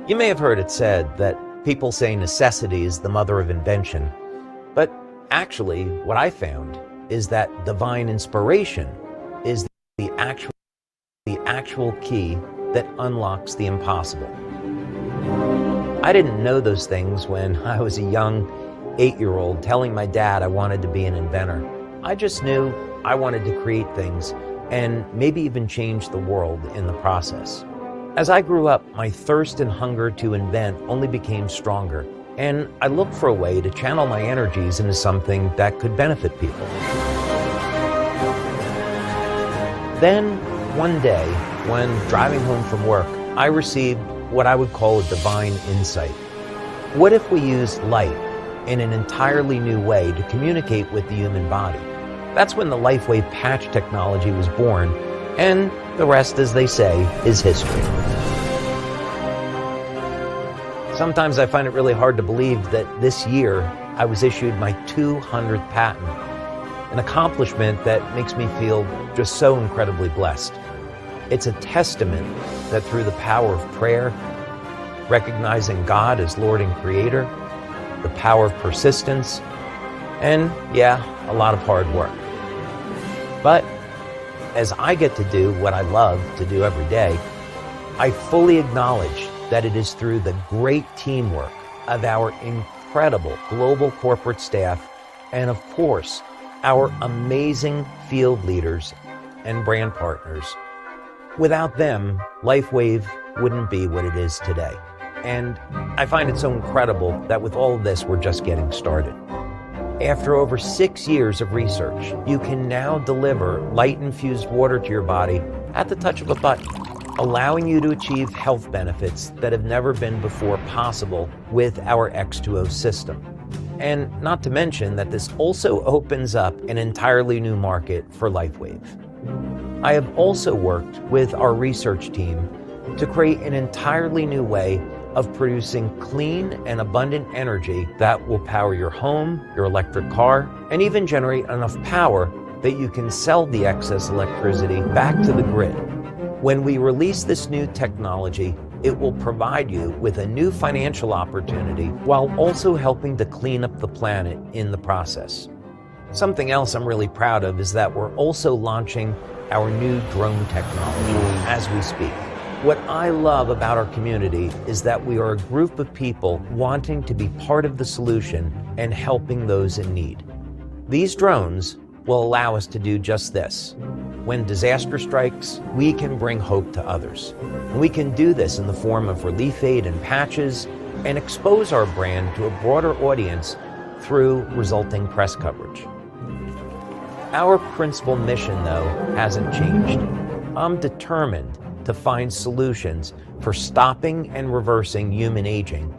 You may have heard it said that people say necessity is the mother of invention, but actually what I found is that divine inspiration is the actual key that unlocks the impossible. I didn't know those things when I was a young 8-year-old telling my dad I wanted to be an inventor. I just knew I wanted to create things and maybe even change the world in the process. As I grew up, my thirst and hunger to invent only became stronger, and I looked for a way to channel my energies into something that could benefit people. Then, one day, when driving home from work, I received what I would call a divine insight. What if we used light in an entirely new way to communicate with the human body? That's when the LifeWave patch technology was born, and the rest, as they say, is history. Sometimes I find it really hard to believe that this year I was issued my 200th patent, an accomplishment that makes me feel just so incredibly blessed. It's a testament that through the power of prayer, recognizing God as Lord and Creator, the power of persistence, and yeah, a lot of hard work. But as I get to do what I love to do every day, I fully acknowledge that it is through the great teamwork of our incredible global corporate staff and, of course, our amazing field leaders and brand partners. Without them, LifeWave wouldn't be what it is today. And I find it so incredible that with all of this, we're just getting started. After over 6 years of research, you can now deliver light-infused water to your body at the touch of a button, allowing you to achieve health benefits that have never been before possible with our X2O system. And not to mention that this also opens up an entirely new market for LifeWave. I have also worked with our research team to create an entirely new way of producing clean and abundant energy that will power your home, your electric car, and even generate enough power that you can sell the excess electricity back to the grid. When we release this new technology, it will provide you with a new financial opportunity while also helping to clean up the planet in the process. Something else I'm really proud of is that we're also launching our new drone technology as we speak. What I love about our community is that we are a group of people wanting to be part of the solution and helping those in need. These drones will allow us to do just this. When disaster strikes, we can bring hope to others. And we can do this in the form of relief aid and patches and expose our brand to a broader audience through resulting press coverage. Our principal mission, though, hasn't changed. I'm determined to find solutions for stopping and reversing human aging.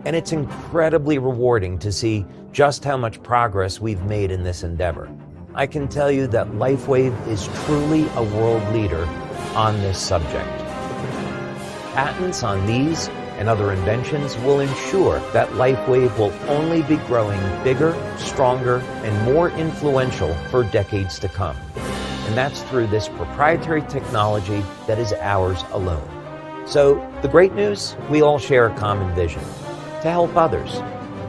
And it's incredibly rewarding to see just how much progress we've made in this endeavor. I can tell you that LifeWave is truly a world leader on this subject. Patents on these and other inventions will ensure that LifeWave will only be growing bigger, stronger, and more influential for decades to come. And that's through this proprietary technology that is ours alone. So the great news, we all share a common vision: to help others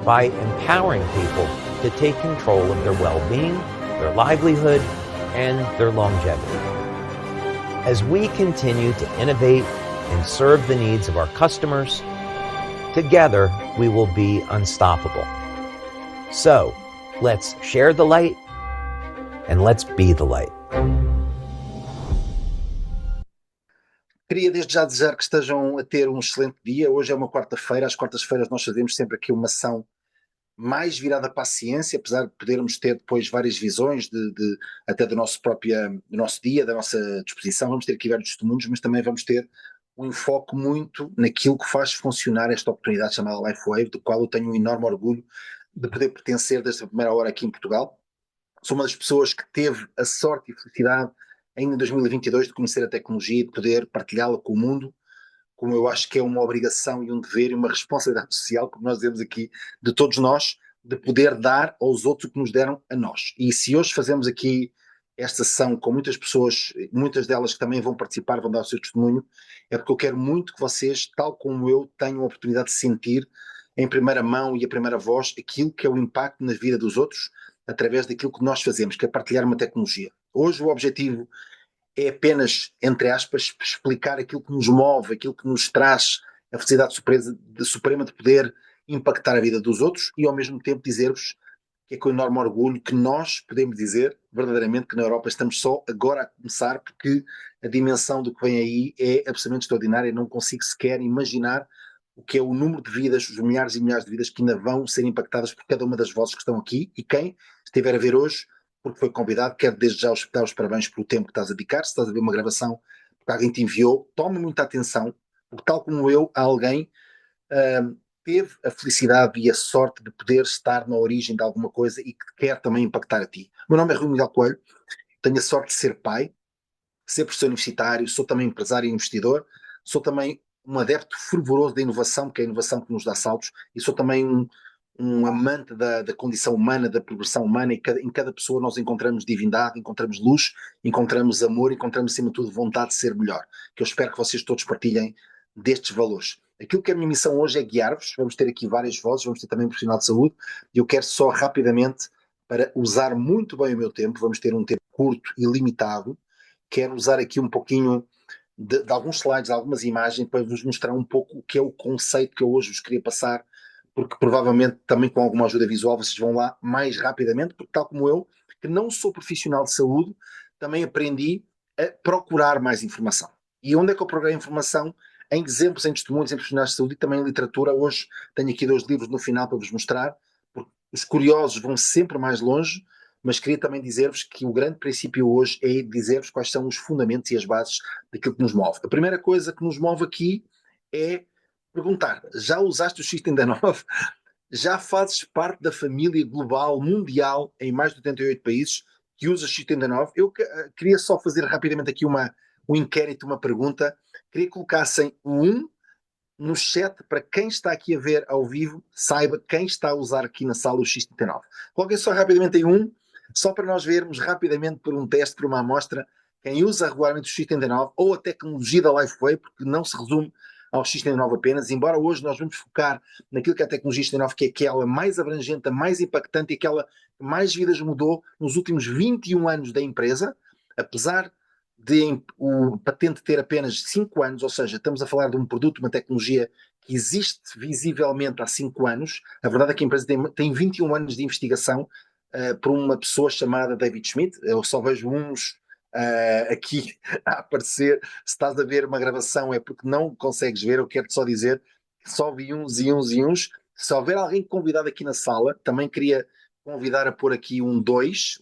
by empowering people to take control of their well-being, their livelihood, and their longevity. As we continue to innovate and serve the needs of our customers, together we will be unstoppable. So let's share the light and let's be the light. Queria desde já desejar que estejam a ter um excelente dia. Hoje é uma quarta-feira. Às quartas-feiras nós fazemos sempre aqui uma ação mais virada para a ciência, apesar de podermos ter depois várias visões até do nosso dia, da nossa disposição. Vamos ter aqui vários testemunhos, mas também vamos ter um enfoque muito naquilo que faz funcionar esta oportunidade chamada LifeWave, do qual eu tenho um enorme orgulho de poder pertencer desde a primeira hora aqui em Portugal. Sou uma das pessoas que teve a sorte e felicidade ainda em 2022 de conhecer a tecnologia e de poder partilhá-la com o mundo, como eu acho que é uma obrigação e um dever e uma responsabilidade social, como nós dizemos aqui, de todos nós, de poder dar aos outros o que nos deram a nós. E se hoje fazemos aqui esta sessão com muitas pessoas, muitas delas que também vão participar, vão dar o seu testemunho, é porque eu quero muito que vocês, tal como eu, tenham a oportunidade de sentir em primeira mão e a primeira voz aquilo que é o impacto na vida dos outros através daquilo que nós fazemos, que é partilhar uma tecnologia. Hoje o objetivo é apenas, entre aspas, explicar aquilo que nos move, aquilo que nos traz a felicidade suprema de poder impactar a vida dos outros e ao mesmo tempo dizer-vos que é com enorme orgulho que nós podemos dizer verdadeiramente que na Europa estamos só agora a começar, porque a dimensão do que vem aí é absolutamente extraordinária. Não consigo sequer imaginar o que é o número de vidas, os milhares e milhares de vidas que ainda vão ser impactadas por cada uma das vozes que estão aqui, e quem estiver a ver hoje, porque foi convidado, quero desde já dar os parabéns pelo tempo que estás a dedicar. Se estás a ver uma gravação porque alguém te enviou, toma muita atenção, porque tal como eu, há alguém teve a felicidade e a sorte de poder estar na origem de alguma coisa e que quer também impactar a ti. O meu nome é Rui Miguel Coelho, tenho a sorte de ser pai, ser professor universitário, sou também empresário e investidor, sou também um adepto fervoroso da inovação, que é a inovação que nos dá saltos, e sou também um amante da condição humana, da progressão humana, e em cada pessoa nós encontramos divindade, encontramos luz, encontramos amor, encontramos acima de tudo vontade de ser melhor, que eu espero que vocês todos partilhem destes valores. Aquilo que é a minha missão hoje é guiar-vos, vamos ter aqui várias vozes, vamos ter também um profissional de saúde, e eu quero só rapidamente, para usar muito bem o meu tempo, vamos ter um tempo curto e limitado, quero usar aqui um pouquinho de alguns slides, algumas imagens, para vos mostrar um pouco o que é o conceito que eu hoje vos queria passar, porque provavelmente também com alguma ajuda visual vocês vão lá mais rapidamente, porque tal como eu, que não sou profissional de saúde, também aprendi a procurar mais informação. E onde é que eu procurei informação? Em exemplos, em testemunhos, em profissionais de saúde e também em literatura. Hoje tenho aqui 2 livros no final para vos mostrar, porque os curiosos vão sempre mais longe, mas queria também dizer-vos que o grande princípio hoje é dizer-vos quais são os fundamentos e as bases daquilo que nos move. A primeira coisa que nos move aqui é perguntar: já usaste o X39? Já fazes parte da família global, mundial, em mais de 88 países, que usa X39? Eu queria só fazer rapidamente aqui um inquérito, uma pergunta. Queria que colocassem o 1 no chat para quem está aqui a ver ao vivo, saiba quem está a usar aqui na sala o X39. Coloquem só rapidamente em 1, só para nós vermos rapidamente por um teste, por uma amostra, quem usa regularmente o X39 ou a tecnologia da LifeWay, porque não se resume ao X39 apenas, embora hoje nós vamos focar naquilo que é a tecnologia X39, que é aquela mais abrangente, mais impactante e aquela que mais vidas mudou nos últimos 21 anos da empresa, apesar de o patente ter apenas 5 anos, ou seja, estamos a falar de um produto, uma tecnologia que existe visivelmente há 5 anos. A verdade é que a empresa tem 21 anos de investigação por uma pessoa chamada David Schmidt. Eu só vejo uns aqui a aparecer. Se estás a ver uma gravação é porque não consegues ver. Eu quero-te só dizer que só vi uns e uns e uns. Se houver alguém convidado aqui na sala, também queria convidar a pôr aqui um 2,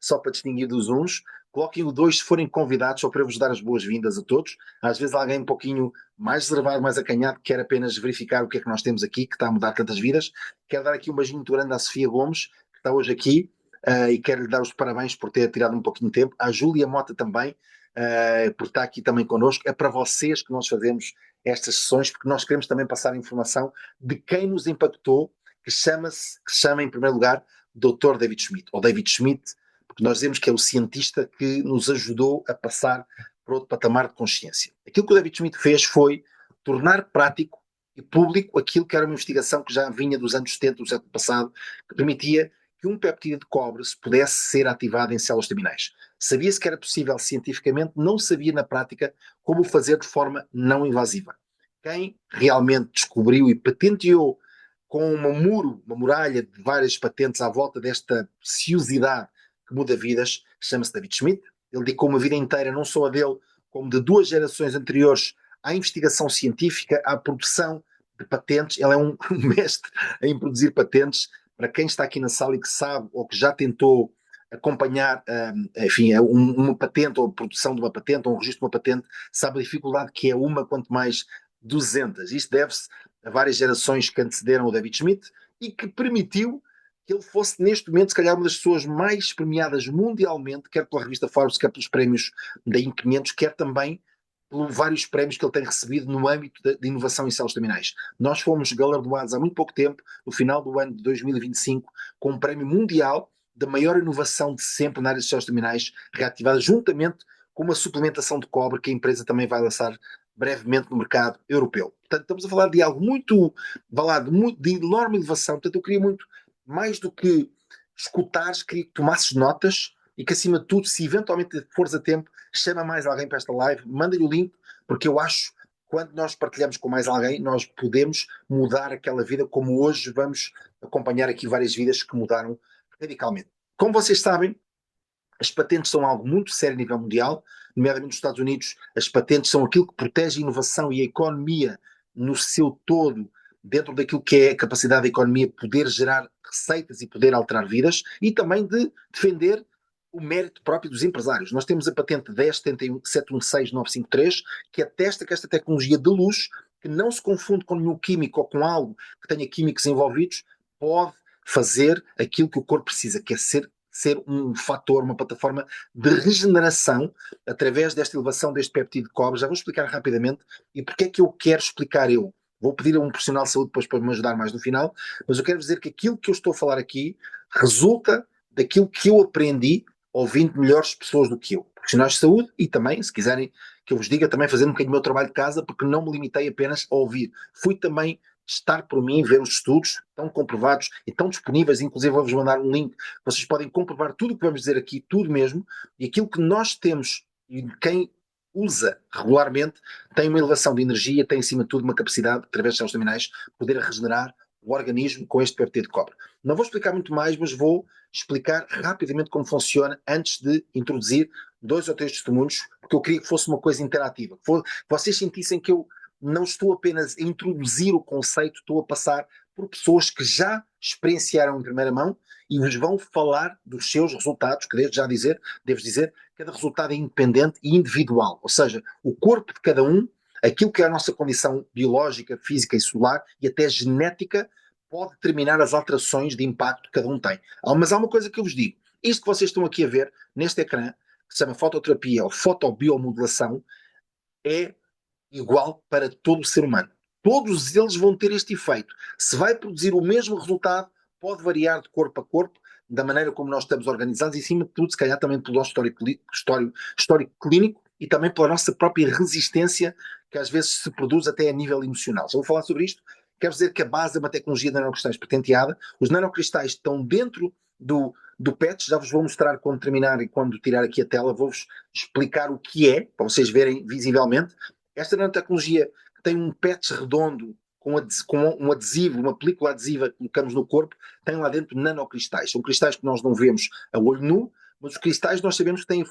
só para distinguir dos uns. Coloquem o 2 se forem convidados, só para eu vos dar as boas-vindas a todos. Às vezes alguém um pouquinho mais reservado, mais acanhado, que quer apenas verificar o que é que nós temos aqui, que está a mudar tantas vidas. Quero dar aqui um beijinho muito grande à Sofia Gomes, que está hoje aqui, e quero-lhe dar os parabéns por ter tirado um pouquinho de tempo. À Júlia Mota também, por estar aqui também connosco. É para vocês que nós fazemos estas sessões, porque nós queremos também passar informação de quem nos impactou, que se chama em primeiro lugar Dr. David Schmidt, ou David Schmidt, porque nós dizemos que é o cientista que nos ajudou a passar para outro patamar de consciência. Aquilo que o David Schmidt fez foi tornar prático e público aquilo que era uma investigação que já vinha dos anos 70 do século passado, que permitia que um peptídeo de cobre pudesse ser ativado em células terminais. Sabia-se que era possível cientificamente, não sabia na prática como o fazer de forma não invasiva. Quem realmente descobriu e patenteou com uma muralha de várias patentes à volta desta preciosidade que muda vidas, chama-se David Schmidt. Ele dedicou uma vida inteira, não só a dele, como de 2 gerações anteriores, à investigação científica, à produção de patentes. Ele é um mestre em produzir patentes. Para quem está aqui na sala e que sabe ou que já tentou acompanhar, enfim, uma patente ou a produção de uma patente ou um registro de uma patente, sabe a dificuldade que é uma, quanto mais 200. Isto deve-se a várias gerações que antecederam o David Schmidt e que permitiu que ele fosse, neste momento, se calhar uma das pessoas mais premiadas mundialmente, quer pela revista Forbes, quer pelos prémios da Inc. 500, quer também pelos vários prémios que ele tem recebido no âmbito de inovação em células terminais. Nós fomos galardoados há muito pouco tempo, no final do ano de 2025, com um prémio mundial da maior inovação de sempre na área dos céus terminais reativada, juntamente com uma suplementação de cobre que a empresa também vai lançar brevemente no mercado europeu. Portanto, estamos a falar de algo muito, de enorme inovação. Portanto, eu queria muito, mais do que escutares, queria que tomasses notas e que, acima de tudo, se eventualmente fores a tempo, chama mais alguém para esta live, manda-lhe o link, porque eu acho que quando nós partilhamos com mais alguém, nós podemos mudar aquela vida, como hoje vamos acompanhar aqui várias vidas que mudaram radicalmente. Como vocês sabem, as patentes são algo muito sério a nível mundial, nomeadamente nos Estados Unidos. As patentes são aquilo que protege a inovação e a economia no seu todo, dentro daquilo que é a capacidade da economia poder gerar receitas e poder alterar vidas, e também de defender o mérito próprio dos empresários. Nós temos a patente 10.716.953, que atesta que esta tecnologia de luz, que não se confunde com nenhum químico ou com algo que tenha químicos envolvidos, pode fazer aquilo que o corpo precisa, que é ser um fator, uma plataforma de regeneração através desta elevação deste peptídeo de cobre. Já vou explicar rapidamente e porque é que eu quero explicar eu. Vou pedir a um profissional de saúde depois para me ajudar mais no final, mas eu quero dizer que aquilo que eu estou a falar aqui resulta daquilo que eu aprendi ouvindo melhores pessoas do que eu, profissionais de saúde, e também, se quiserem que eu vos diga, também fazendo um bocadinho do meu trabalho de casa, porque não me limitei apenas a ouvir. Fui também estar por mim, ver os estudos, estão comprovados e estão disponíveis, inclusive vou-vos mandar um link, vocês podem comprovar tudo o que vamos dizer aqui, tudo mesmo, e aquilo que nós temos, e quem usa regularmente, tem uma elevação de energia, tem acima de tudo uma capacidade, através dos céus terminais, poder regenerar o organismo com este peptídeo de cobre. Não vou explicar muito mais, mas vou explicar rapidamente como funciona antes de introduzir 2 ou 3 testemunhos, porque eu queria que fosse uma coisa interativa, que vocês sentissem que eu não estou apenas a introduzir o conceito, estou a passar por pessoas que já experienciaram em primeira mão e vos vão falar dos seus resultados, que devo dizer, cada resultado é independente e individual, ou seja, o corpo de cada um, aquilo que é a nossa condição biológica, física e celular e até genética, pode determinar as alterações de impacto que cada um tem. Mas há uma coisa que eu vos digo, isto que vocês estão aqui a ver neste ecrã, que se chama fototerapia ou fotobiomodulação, é igual para todo o ser humano. Todos eles vão ter este efeito. Se vai produzir o mesmo resultado, pode variar de corpo a corpo, da maneira como nós estamos organizados, e, acima de tudo, se calhar também pelo nosso histórico clínico e também pela nossa própria resistência, que às vezes se produz até a nível emocional. Já vou falar sobre isto. Quero dizer que a base é uma tecnologia de nanocristais patenteada. Os nanocristais estão dentro do PET, já vos vou mostrar quando terminar e quando tirar aqui a tela, vou-vos explicar o que é, para vocês verem visivelmente. Esta nanotecnologia tem um patch redondo com um adesivo, uma película adesiva que colocamos no corpo, tem lá dentro nanocristais. São cristais que nós não vemos a olho nu, mas os cristais nós sabemos que têm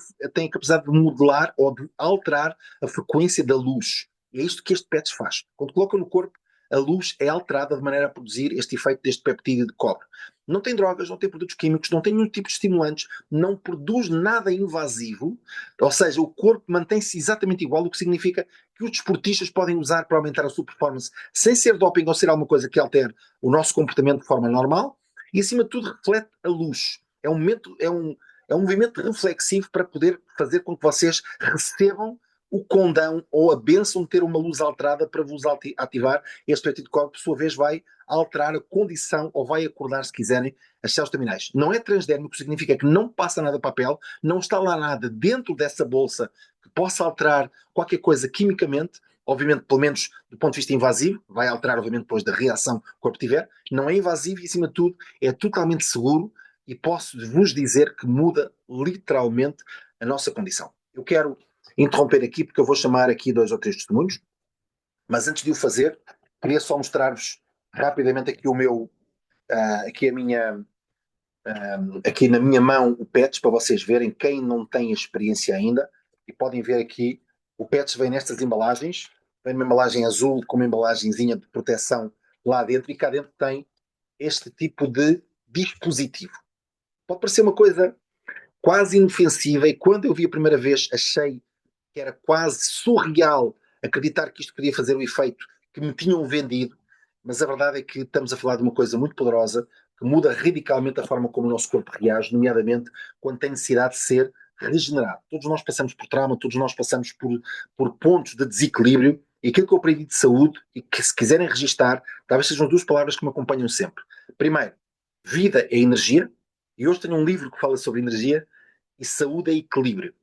a capacidade de modelar ou de alterar a frequência da luz. E é isto que este patch faz. Quando coloca no corpo, a luz é alterada de maneira a produzir este efeito deste peptídeo de cobre. Não tem drogas, não tem produtos químicos, não tem nenhum tipo de estimulantes, não produz nada invasivo, ou seja, o corpo mantém-se exatamente igual, o que significa que os desportistas podem usar para aumentar a sua performance sem ser doping ou ser alguma coisa que altere o nosso comportamento de forma normal, e acima de tudo reflete a luz. É um movimento reflexivo para poder fazer com que vocês recebam o condão ou a bênção de ter uma luz alterada para vos ativar. Este peptídeo de cobre, por sua vez, vai alterar a condição ou vai acordar, se quiserem, as células terminais. Não é transdérmico, significa que não passa nada para a pele, não está lá nada dentro dessa bolsa que possa alterar qualquer coisa quimicamente, obviamente, pelo menos do ponto de vista invasivo, vai alterar, obviamente, depois da reação que o corpo tiver, não é invasivo e, acima de tudo, é totalmente seguro e posso vos dizer que muda literalmente a nossa condição. Eu quero interromper aqui porque eu vou chamar aqui 2 ou 3 testemunhos, mas antes de o fazer, queria só mostrar-vos rapidamente aqui aqui na minha mão o PETS, para vocês verem, quem não tem experiência ainda, e podem ver aqui, o PETS vem nestas embalagens, vem numa embalagem azul com uma embalagenzinha de proteção lá dentro, e cá dentro tem este tipo de dispositivo. Pode parecer uma coisa quase inofensiva, e quando eu vi a primeira vez achei que era quase surreal acreditar que isto podia fazer o efeito que me tinham vendido, mas a verdade é que estamos a falar de uma coisa muito poderosa, que muda radicalmente a forma como o nosso corpo reage, nomeadamente quando tem necessidade de ser regenerado. Todos nós passamos por trauma, todos nós passamos por pontos de desequilíbrio, e aquilo que eu aprendi de saúde, e que se quiserem registar, talvez sejam 2 palavras que me acompanham sempre. Primeiro, vida é energia, E hoje tenho um livro que fala sobre energia e saúde é equilíbrio.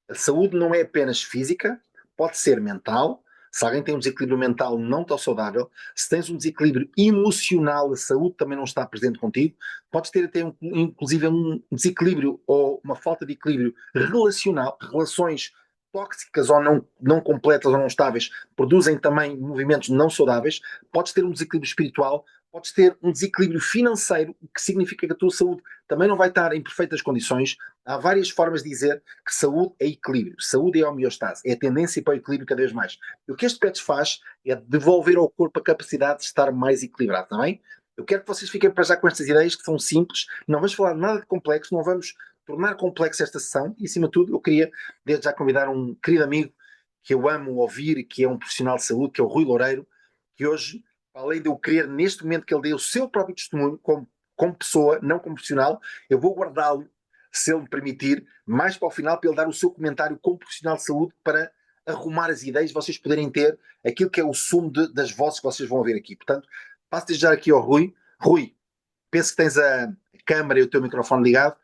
A saúde não é apenas física, pode ser mental. Se alguém tem um desequilíbrio mental não tão saudável, se tens um desequilíbrio emocional, a saúde também não está presente contigo. Podes ter até, inclusive, um desequilíbrio ou uma falta de equilíbrio relacional, relações tóxicas ou não completas ou não estáveis produzem também movimentos não saudáveis. Podes ter um desequilíbrio espiritual, podes ter um desequilíbrio financeiro, o que significa que a tua saúde também não vai estar em perfeitas condições. Há várias formas de dizer que saúde é equilíbrio, saúde é homeostase, é a tendência para o equilíbrio cada vez mais. E o que este PETS faz é devolver ao corpo a capacidade de estar mais equilibrado, está bem? Eu quero que vocês fiquem para já com estas ideias que são simples, não vamos falar nada de complexo, não vamos tornar complexa esta sessão e, acima de tudo, eu queria desde já convidar um querido amigo que eu amo ouvir, que é um profissional de saúde, que é o Rui Loureiro, que hoje, além de eu querer neste momento que ele dê o seu próprio testemunho como pessoa, não como profissional, eu vou guardá-lo, se ele me permitir, mais para o final, para ele dar o seu comentário como profissional de saúde para arrumar as ideias, vocês poderem ter aquilo que é o sumo das vozes que vocês vão ouvir aqui. Portanto, passo desde já aqui ao Rui. Rui, penso que tens a câmara e o teu microfone ligado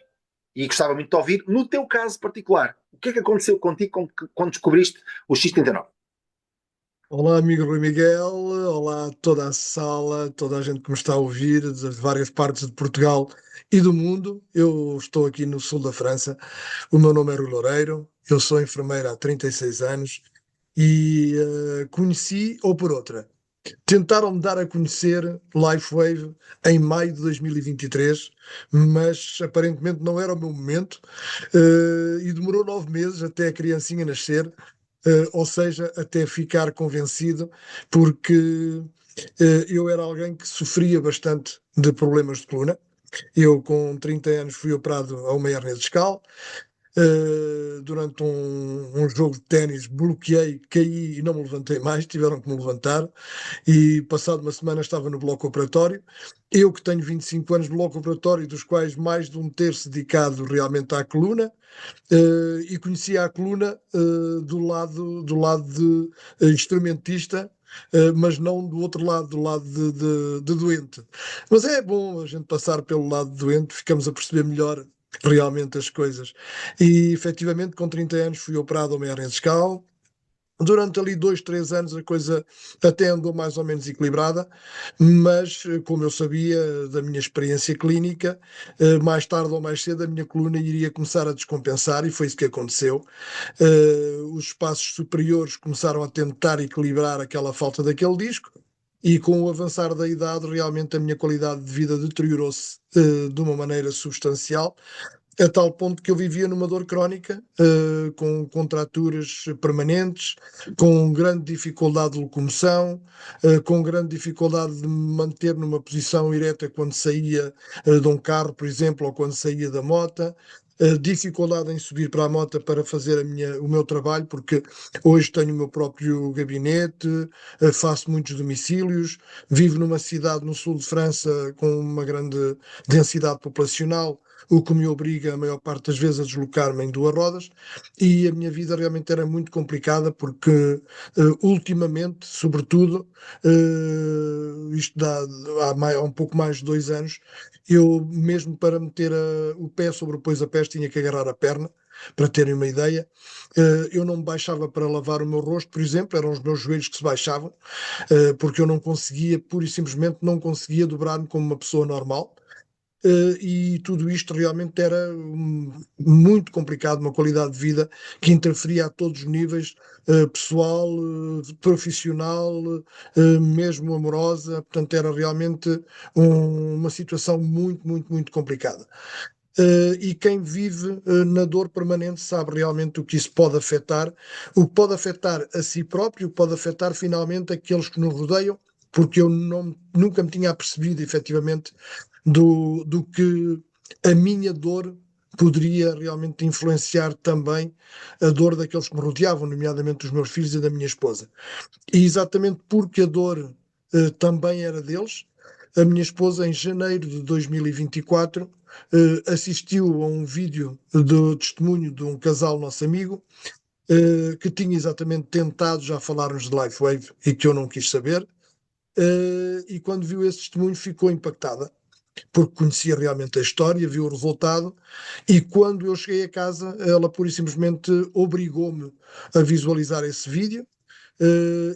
e gostava muito de ouvir. No teu caso particular, o que é que aconteceu contigo quando descobriste o X39? Olá, amigo Rui Miguel, olá a toda a sala, toda a gente que me está a ouvir, das várias partes de Portugal e do mundo. Eu estou aqui no sul da França, o meu nome é Rui Loureiro, eu sou enfermeiro há 36 anos e conheci, ou por outra, tentaram-me dar a conhecer LifeWave em maio de 2023, mas aparentemente não era o meu momento, e demorou 9 meses até a criancinha nascer, ou seja, até ficar convencido, porque eu era alguém que sofria bastante de problemas de coluna. Eu, com 30 anos, fui operado a uma hérnia discal. Durante um jogo de ténis, bloqueei, caí e não me levantei mais, tiveram que me levantar. E passado uma semana estava no bloco operatório. Eu, que tenho 25 anos de bloco operatório, dos quais mais de um terço dedicado realmente à coluna, e conhecia a coluna do lado de instrumentista, mas não do outro lado, do lado de doente. Mas é bom a gente passar pelo lado de doente, ficamos a perceber melhor realmente as coisas. E efetivamente, com 30 anos, fui operado a uma hernia discal. Durante ali 2, 3 anos a coisa até andou mais ou menos equilibrada, mas como eu sabia da minha experiência clínica, mais tarde ou mais cedo a minha coluna iria começar a descompensar e foi isso que aconteceu. Os espaços superiores começaram a tentar equilibrar aquela falta daquele disco. E com o avançar da idade, realmente a minha qualidade de vida deteriorou-se de uma maneira substancial, a tal ponto que eu vivia numa dor crónica, com contraturas permanentes, com grande dificuldade de locomoção, com grande dificuldade de me manter numa posição ereta quando saía de um carro, por exemplo, ou quando saía da mota. Dificuldade em subir para a moto para fazer o meu trabalho, porque hoje tenho o meu próprio gabinete, faço muitos domicílios, vivo numa cidade no sul de França com uma grande densidade populacional, o que me obriga a maior parte das vezes a deslocar-me em duas rodas, e a minha vida realmente era muito complicada porque ultimamente, sobretudo, isto há um pouco mais de 2 anos, eu mesmo para meter o pé sobre o pés tinha que agarrar a perna, para terem uma ideia. Eu não me baixava para lavar o meu rosto, por exemplo, eram os meus joelhos que se baixavam, porque eu não conseguia, pura e simplesmente não conseguia dobrar-me como uma pessoa normal. E tudo isto realmente era muito complicado, uma qualidade de vida que interferia a todos os níveis, pessoal, profissional, mesmo amorosa, portanto era realmente uma situação muito, muito, muito complicada. E quem vive na dor permanente sabe realmente o que isso pode afetar, o que pode afetar a si próprio, o que pode afetar finalmente aqueles que nos rodeiam, porque eu nunca me tinha apercebido efetivamente do que a minha dor poderia realmente influenciar também a dor daqueles que me rodeavam, nomeadamente dos meus filhos e da minha esposa. E exatamente porque a dor também era deles, a minha esposa, em janeiro de 2024, assistiu a um vídeo de testemunho de um casal nosso amigo, que tinha exatamente tentado já falar-nos de LifeWave e que eu não quis saber, e quando viu esse testemunho ficou impactada. porque conhecia realmente a história, viu o resultado, e quando eu cheguei a casa, ela pura e simplesmente obrigou-me a visualizar esse vídeo.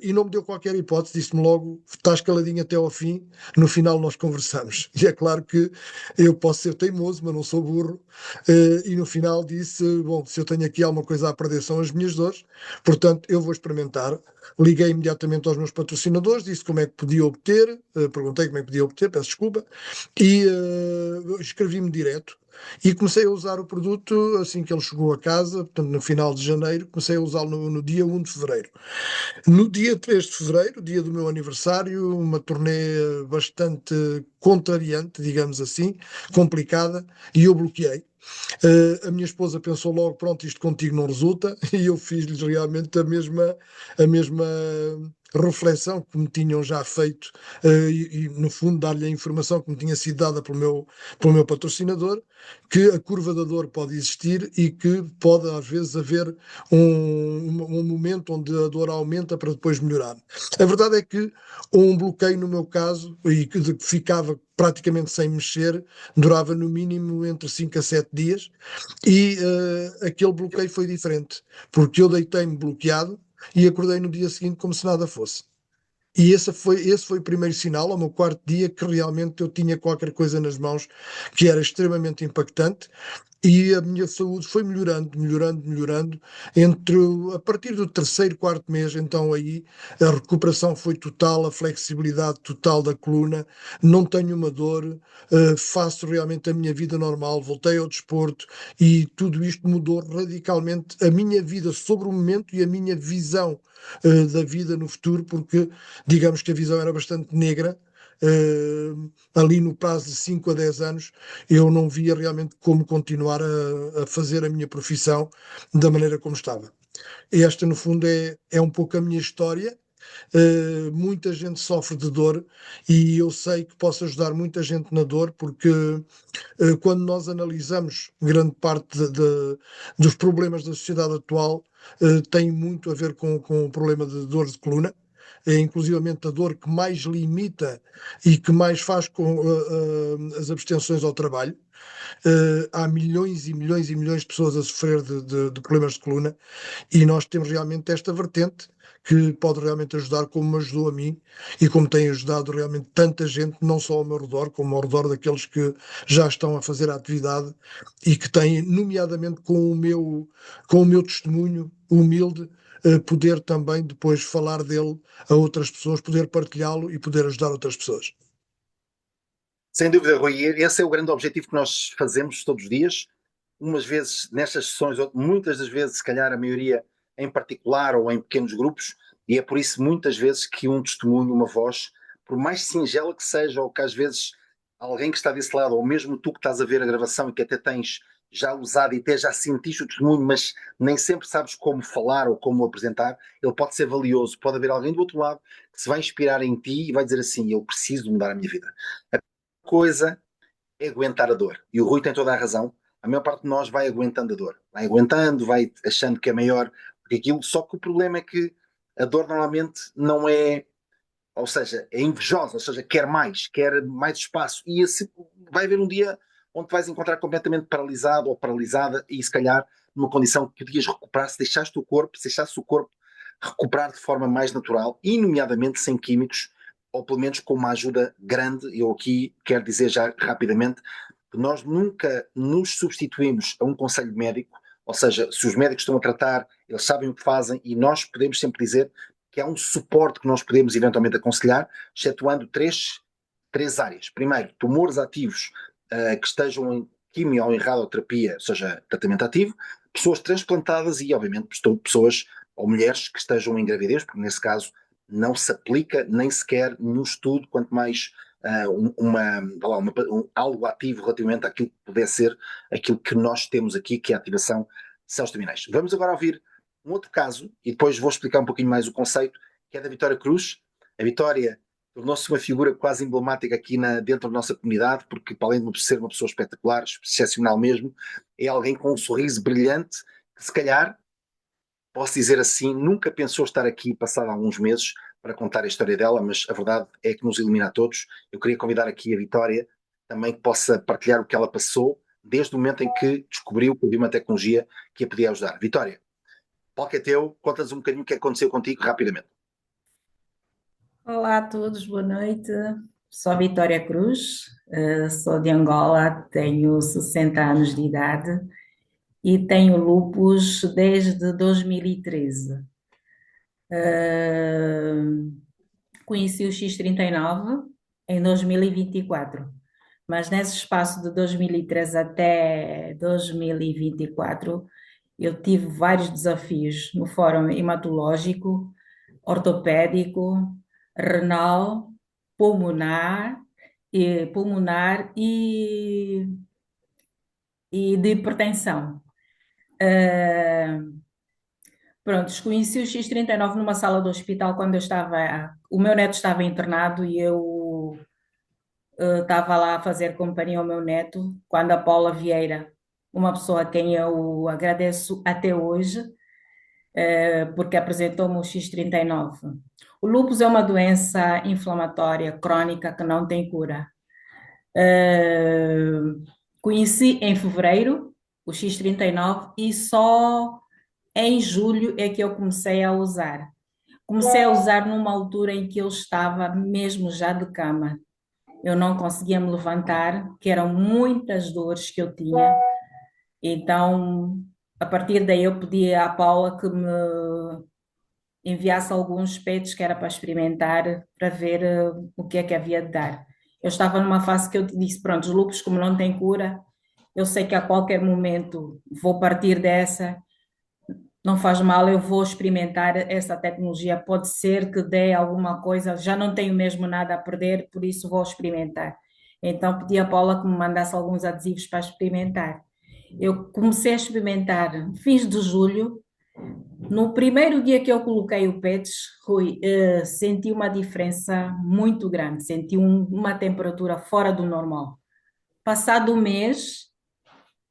E não me deu qualquer hipótese, disse-me logo: estás caladinho até ao fim, no final nós conversamos. E é claro que eu posso ser teimoso, mas não sou burro, e no final disse: bom, se eu tenho aqui alguma coisa a perder são as minhas dores, portanto eu vou experimentar. Liguei imediatamente aos meus patrocinadores, disse como é que podia obter, perguntei como é que podia obter, peço desculpa, e escrevi-me direto. E comecei a usar o produto assim que ele chegou a casa, portanto, no final de janeiro, comecei a usá-lo no dia 1 de fevereiro. No dia 3 de fevereiro, dia do meu aniversário, uma turnê bastante contrariante, digamos assim, complicada, e eu bloqueei. A minha esposa pensou logo: pronto, isto contigo não resulta, e eu fiz-lhes realmente a mesma reflexão que me tinham já feito, no fundo, dar-lhe a informação que me tinha sido dada pelo meu patrocinador, que a curva da dor pode existir e que pode, às vezes, haver um momento onde a dor aumenta para depois melhorar. A verdade é que um bloqueio, no meu caso, e que ficava praticamente sem mexer, durava no mínimo entre 5 a 7 dias, e aquele bloqueio foi diferente, porque eu deitei-me bloqueado e acordei no dia seguinte como se nada fosse. E esse foi o primeiro sinal, ao meu quarto dia, que realmente eu tinha qualquer coisa nas mãos que era extremamente impactante, e a minha saúde foi melhorando, melhorando, melhorando. A partir do terceiro, quarto mês, então aí a recuperação foi total, a flexibilidade total da coluna, não tenho uma dor, faço realmente a minha vida normal, voltei ao desporto, e tudo isto mudou radicalmente a minha vida sobre o momento e a minha visão da vida no futuro, porque digamos que a visão era bastante negra. Ali no prazo de 5 a 10 anos, eu não via realmente como continuar a fazer a minha profissão da maneira como estava. Esta, no fundo, é um pouco a minha história. Muita gente sofre de dor, e eu sei que posso ajudar muita gente na dor, porque quando nós analisamos grande parte dos problemas da sociedade atual, tem muito a ver com o problema de dor de coluna. É inclusivamente a dor que mais limita e que mais faz com as abstenções ao trabalho. Há milhões e milhões e milhões de pessoas a sofrer de problemas de coluna, e nós temos realmente esta vertente que pode realmente ajudar, como me ajudou a mim e como tem ajudado realmente tanta gente, não só ao meu redor, como ao redor daqueles que já estão a fazer a atividade e que têm, nomeadamente com o meu testemunho humilde, poder também depois falar dele a outras pessoas, poder partilhá-lo e poder ajudar outras pessoas. Sem dúvida, Rui, esse é o grande objetivo que nós fazemos todos os dias. Umas vezes nestas sessões, muitas das vezes, se calhar a maioria em particular ou em pequenos grupos, e é por isso muitas vezes que um testemunho, uma voz, por mais singela que seja, ou que às vezes alguém que está desse lado, ou mesmo tu que estás a ver a gravação e que até tens já usado e até já sentiste o testemunho, mas nem sempre sabes como falar ou como apresentar, ele pode ser valioso. Pode haver alguém do outro lado que se vai inspirar em ti e vai dizer assim: eu preciso mudar a minha vida. A coisa é aguentar a dor. E o Rui tem toda a razão. A maior parte de nós vai aguentando a dor. Vai aguentando, vai achando que é maior do que aquilo. Só que o problema é que a dor normalmente não é, ou seja, é invejosa, ou seja, quer mais espaço. E esse, vai haver um dia onde te vais encontrar completamente paralisado ou paralisada, e se calhar numa condição que podias recuperar se deixaste o corpo recuperar de forma mais natural, e nomeadamente sem químicos, ou pelo menos com uma ajuda grande. Eu aqui quero dizer já rapidamente que nós nunca nos substituímos a um conselho médico, ou seja, se os médicos estão a tratar, eles sabem o que fazem, e nós podemos sempre dizer que há um suporte que nós podemos eventualmente aconselhar, excetuando três áreas. Primeiro, tumores ativos que estejam em quimio ou em radioterapia, ou seja, tratamento ativo, pessoas transplantadas e, obviamente, pessoas ou mulheres que estejam em gravidez, porque nesse caso não se aplica nem sequer nenhum estudo, quanto mais algo ativo relativamente àquilo que puder ser aquilo que nós temos aqui, que é a ativação de células terminais. Vamos agora ouvir um outro caso, e depois vou explicar um pouquinho mais o conceito, que é da Vitória Cruz. A Vitória tornou-se uma figura quase emblemática aqui dentro da nossa comunidade, porque, para além de ser uma pessoa espetacular, excepcional mesmo, é alguém com um sorriso brilhante, que se calhar, posso dizer assim, nunca pensou estar aqui passado alguns meses para contar a história dela, mas a verdade é que nos ilumina a todos. Eu queria convidar aqui a Vitória também que possa partilhar o que ela passou desde o momento em que descobriu que havia uma tecnologia que a podia ajudar. Vitória, o palco é teu, contas um bocadinho o que aconteceu contigo rapidamente. Olá a todos, boa noite. Sou a Vitória Cruz, sou de Angola, tenho 60 anos de idade e tenho lupus desde 2013. Eh, Conheci o X39 em 2024, mas nesse espaço de 2013 até 2024 eu tive vários desafios no fórum hematológico, ortopédico, renal, pulmonar e de hipertensão. Pronto, conheci o X39 numa sala do hospital quando eu estava. O meu neto estava internado e eu estava lá a fazer companhia ao meu neto, quando a Paula Vieira, uma pessoa a quem eu agradeço até hoje, porque apresentou-me o X39. O lúpus é uma doença inflamatória crônica que não tem cura. Conheci em fevereiro o X39 e só em julho é que eu comecei a usar. Comecei a usar numa altura em que eu estava mesmo já de cama. Eu não conseguia me levantar, que eram muitas dores que eu tinha. Então, a partir daí eu pedi à Paula que me enviasse alguns pets que era para experimentar, para ver o que é que havia de dar. Eu estava numa fase que eu disse, pronto, os lúpus como não têm cura, eu sei que a qualquer momento vou partir dessa, não faz mal, eu vou experimentar essa tecnologia, pode ser que dê alguma coisa, já não tenho mesmo nada a perder, por isso vou experimentar. Então pedi à Paula que me mandasse alguns adesivos para experimentar. Eu comecei a experimentar fins de julho. No primeiro dia que eu coloquei o PETS, Rui, senti uma diferença muito grande, senti uma temperatura fora do normal. Passado um mês,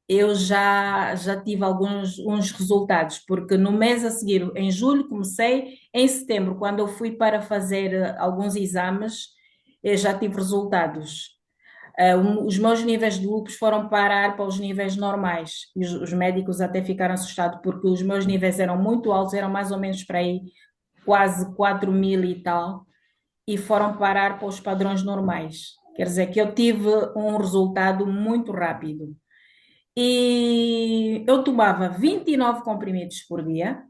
eu já tive alguns uns resultados, porque no mês a seguir, em julho, comecei, em setembro, quando eu fui para fazer alguns exames, eu já tive resultados. Os meus níveis de lúpus foram parar para os níveis normais. E os médicos até ficaram assustados porque os meus níveis eram muito altos, eram mais ou menos para aí quase 4.000 e tal, e foram parar para os padrões normais. Quer dizer que eu tive um resultado muito rápido. E eu tomava 29 comprimidos por dia,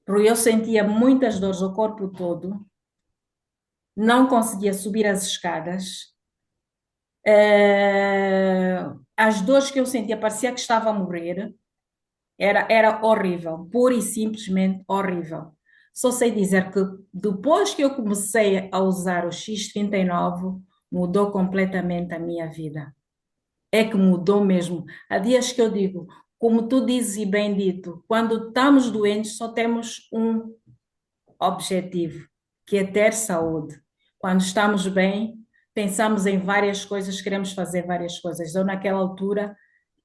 porque eu sentia muitas dores ao corpo todo, não conseguia subir as escadas. As dores que eu sentia parecia que estava a morrer, era horrível, pura e simplesmente horrível. Só sei dizer que depois que eu comecei a usar o X39, mudou completamente a minha vida. É que mudou mesmo. Há dias que eu digo, como tu dizes e bem dito, quando estamos doentes só temos um objetivo, que é ter saúde. Quando estamos bem, pensamos em várias coisas, queremos fazer várias coisas. Eu, naquela altura,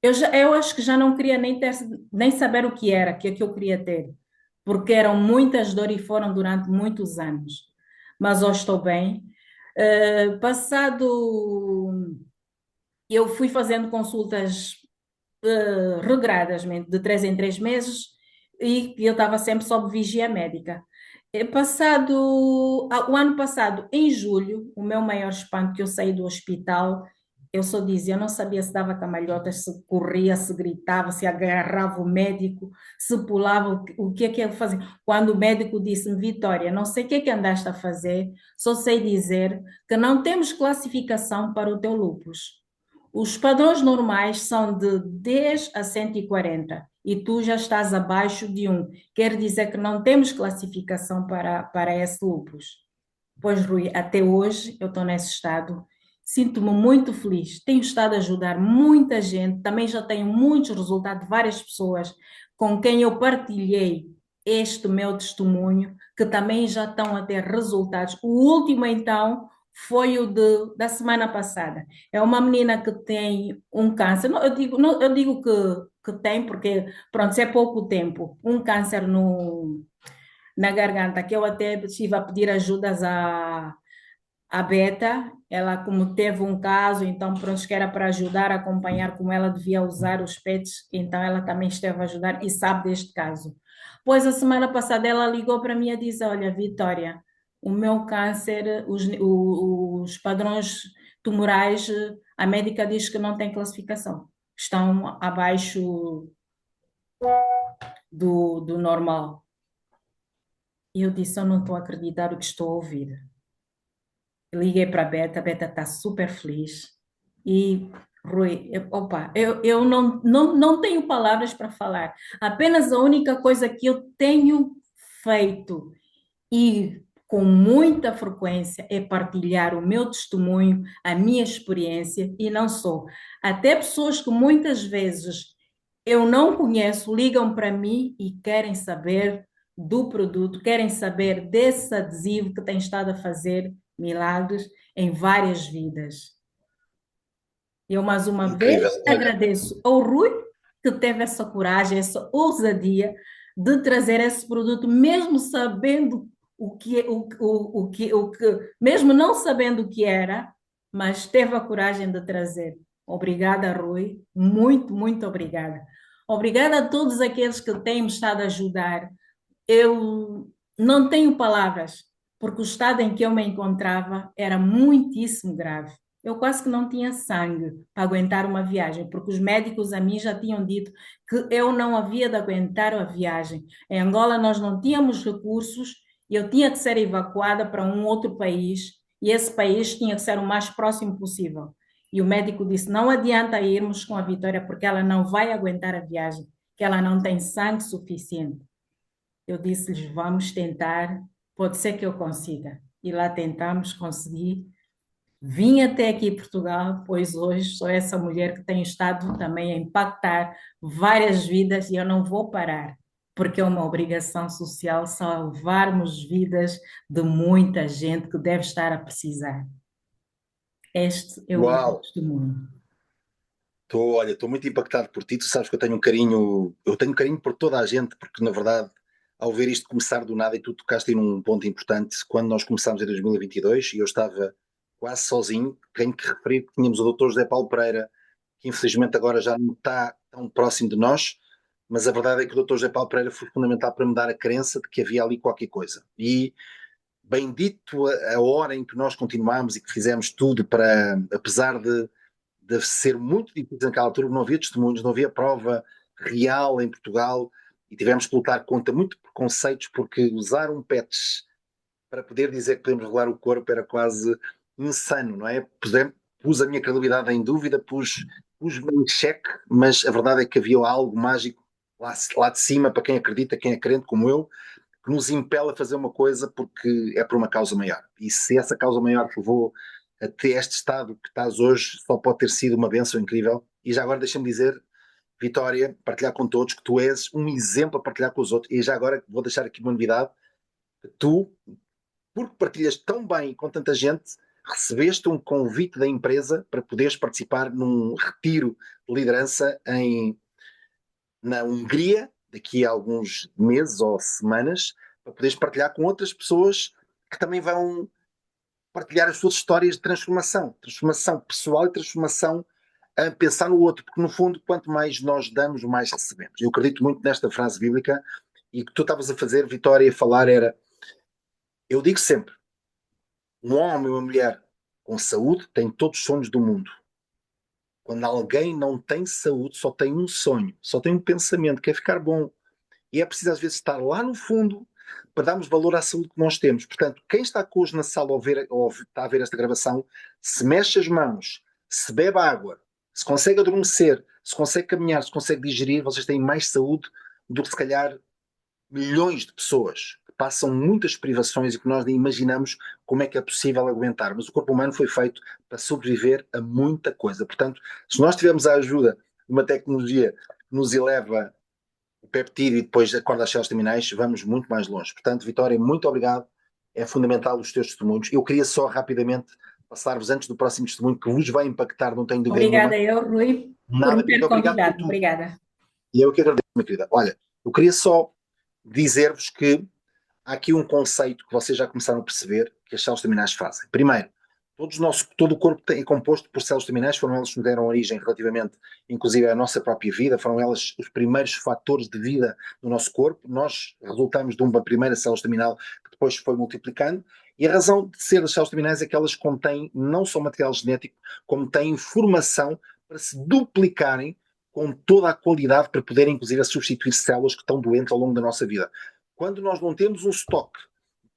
eu acho que já não queria nem saber o que era, que é que eu queria ter, porque eram muitas dores e foram durante muitos anos. Mas hoje estou bem. Passado, eu fui fazendo consultas regradamente, de 3 em 3 meses, e eu estava sempre sob vigia médica. O ano passado, em julho, o meu maior espanto que eu saí do hospital, eu só dizia, eu não sabia se dava cambalhotas, se corria, se gritava, se agarrava o médico, se pulava, o que é que eu fazia. Quando o médico disse-me, Vitória, não sei o que é que andaste a fazer, só sei dizer que não temos classificação para o teu lúpus. Os padrões normais são de 10 a 140 e tu já estás abaixo de 1. Quer dizer que não temos classificação para esse lúpus. Pois, Rui, até hoje eu estou nesse estado. Sinto-me muito feliz. Tenho estado a ajudar muita gente. Também já tenho muitos resultados de várias pessoas com quem eu partilhei este meu testemunho, que também já estão a ter resultados. O último, então, foi da semana passada. É uma menina que tem um câncer. Não, eu digo que tem, porque, pronto, se é pouco tempo, um câncer no, na garganta, que eu até estive a pedir ajudas A Beta, ela como teve um caso, então pronto, que era para ajudar a acompanhar como ela devia usar os pets, então ela também esteve a ajudar e sabe deste caso. Pois a semana passada ela ligou para mim e disse, olha, Vitória, o meu câncer, os padrões tumorais, a médica diz que não tem classificação, estão abaixo do normal. E eu disse, eu não estou a acreditar o que estou a ouvir. Liguei para a Beta está super feliz. E, Rui, eu não tenho palavras para falar. Apenas a única coisa que eu tenho feito e com muita frequência é partilhar o meu testemunho, a minha experiência, e não só. Até pessoas que muitas vezes eu não conheço ligam para mim e querem saber do produto, querem saber desse adesivo que tem estado a fazer milagres em várias vidas. Eu, mais uma vez, Incrível. Olha, agradeço ao Rui que teve essa coragem, essa ousadia de trazer esse produto, mesmo sabendo mesmo não sabendo o que era, mas teve a coragem de trazer. Obrigada, Rui. Muito, muito obrigada. Obrigada a todos aqueles que têm estado a ajudar. Eu não tenho palavras, porque o estado em que eu me encontrava era muitíssimo grave. Eu quase que não tinha sangue para aguentar uma viagem, porque os médicos a mim já tinham dito que eu não havia de aguentar a viagem. Em Angola nós não tínhamos recursos e eu tinha de ser evacuada para um outro país e esse país tinha que ser o mais próximo possível. E o médico disse: não adianta irmos com a Vitória porque ela não vai aguentar a viagem, que ela não tem sangue suficiente. Eu disse-lhes: vamos tentar, pode ser que eu consiga. E lá tentamos, consegui. Vim até aqui Portugal, pois hoje sou essa mulher que tem estado também a impactar várias vidas e eu não vou parar, porque é uma obrigação social salvarmos vidas de muita gente que deve estar a precisar. Este é o meu uau, testemunho. estou muito impactado por ti. Tu sabes que eu tenho carinho por toda a gente, porque na verdade, ao ver isto começar do nada, e tu tocaste em um ponto importante, quando nós começámos em 2022, e eu estava quase sozinho, tenho que referir que tínhamos o Dr. José Paulo Pereira, que infelizmente agora já não está tão próximo de nós, mas a verdade é que o Dr. José Paulo Pereira foi fundamental para me dar a crença de que havia ali qualquer coisa. E bendito a hora em que nós continuámos e que fizemos tudo para, apesar de ser muito difícil naquela altura, não havia testemunhos, não havia prova real em Portugal e tivemos que lutar contra muitos preconceitos, porque usar um patch para poder dizer que podemos regular o corpo era quase insano, não é? Pus a minha credibilidade em dúvida, pus-me em xeque, mas a verdade é que havia algo mágico lá de cima, para quem acredita, quem é crente como eu, que nos impele a fazer uma coisa porque é por uma causa maior. E se essa causa maior te levou até este estado que estás hoje, só pode ter sido uma bênção incrível. E já agora deixa-me dizer, Vitória, partilhar com todos que tu és um exemplo a partilhar com os outros. E já agora vou deixar aqui uma novidade. Tu, porque partilhas tão bem com tanta gente, recebeste um convite da empresa para poderes participar num retiro de liderança na Hungria, daqui a alguns meses ou semanas, para poderes partilhar com outras pessoas que também vão partilhar as suas histórias de transformação pessoal e transformação a pensar no outro, porque no fundo, quanto mais nós damos, mais recebemos. Eu acredito muito nesta frase bíblica e o que tu estavas a fazer, Vitória, a falar era, eu digo sempre, um homem ou uma mulher com saúde tem todos os sonhos do mundo. Quando alguém não tem saúde, só tem um sonho, só tem um pensamento, que é ficar bom. E é preciso às vezes estar lá no fundo para darmos valor à saúde que nós temos. Portanto, quem está hoje na sala ou está a ver esta gravação, se mexe as mãos, se bebe água, se consegue adormecer, se consegue caminhar, se consegue digerir, vocês têm mais saúde do que se calhar milhões de pessoas que passam muitas privações e que nós nem imaginamos como é que é possível aguentar. Mas o corpo humano foi feito para sobreviver a muita coisa. Portanto, se nós tivermos a ajuda de uma tecnologia que nos eleva o peptídeo e depois acorda as células terminais, vamos muito mais longe. Portanto, Vitória, muito obrigado. É fundamental os teus testemunhos. Eu queria só rapidamente passar-vos antes do próximo testemunho que vos vai impactar, não tenho dúvida nenhuma. Obrigada eu, Rui, por Nada, me querido, ter obrigado por convidado. tudo. Obrigada. E eu que agradeço, minha querida. Olha, eu queria só dizer-vos que há aqui um conceito que vocês já começaram a perceber que as células terminais fazem. Primeiro, Todo o corpo é composto por células terminais, foram elas que nos deram origem relativamente, inclusive, à nossa própria vida, foram elas os primeiros fatores de vida do nosso corpo. Nós resultamos de uma primeira célula terminal que depois foi multiplicando, e a razão de ser as células terminais é que elas contêm não só material genético, como têm informação para se duplicarem com toda a qualidade para poderem, inclusive, substituir células que estão doentes ao longo da nossa vida. Quando nós não temos um estoque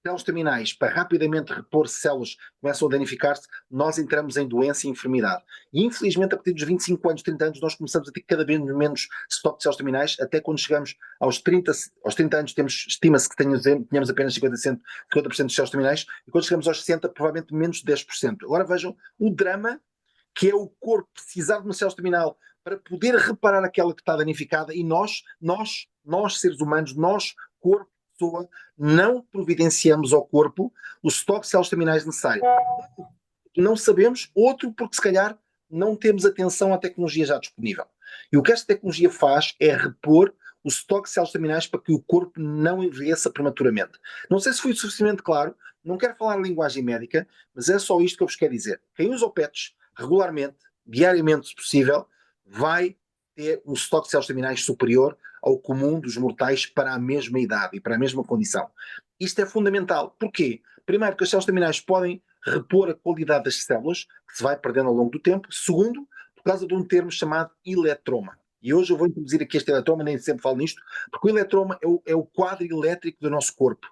células terminais para rapidamente repor células que começam a danificar-se, nós entramos em doença e enfermidade. E infelizmente, a partir dos 25 anos, 30 anos, nós começamos a ter cada vez menos estoque de células terminais, até quando chegamos aos 30 anos, estima-se que tenhamos apenas 50% de células terminais, e quando chegamos aos 60, provavelmente menos de 10%. Agora vejam o drama que é o corpo precisar de uma célula terminal para poder reparar aquela que está danificada, e nós seres humanos, corpo, pessoa, não providenciamos ao corpo o estoque de células terminais necessário. Não sabemos, outro porque se calhar não temos atenção à tecnologia já disponível. E o que esta tecnologia faz é repor o estoque de células terminais para que o corpo não envelheça prematuramente. Não sei se fui suficientemente claro, não quero falar linguagem médica, mas é só isto que eu vos quero dizer. Quem usa o PETs regularmente, diariamente se possível, vai ter um estoque de células terminais superior ao comum dos mortais para a mesma idade e para a mesma condição. Isto é fundamental. Porquê? Primeiro, porque as células terminais podem repor a qualidade das células, que se vai perdendo ao longo do tempo. Segundo, por causa de um termo chamado eletroma. E hoje eu vou introduzir aqui este eletroma, nem sempre falo nisto, porque o eletroma é o quadro elétrico do nosso corpo.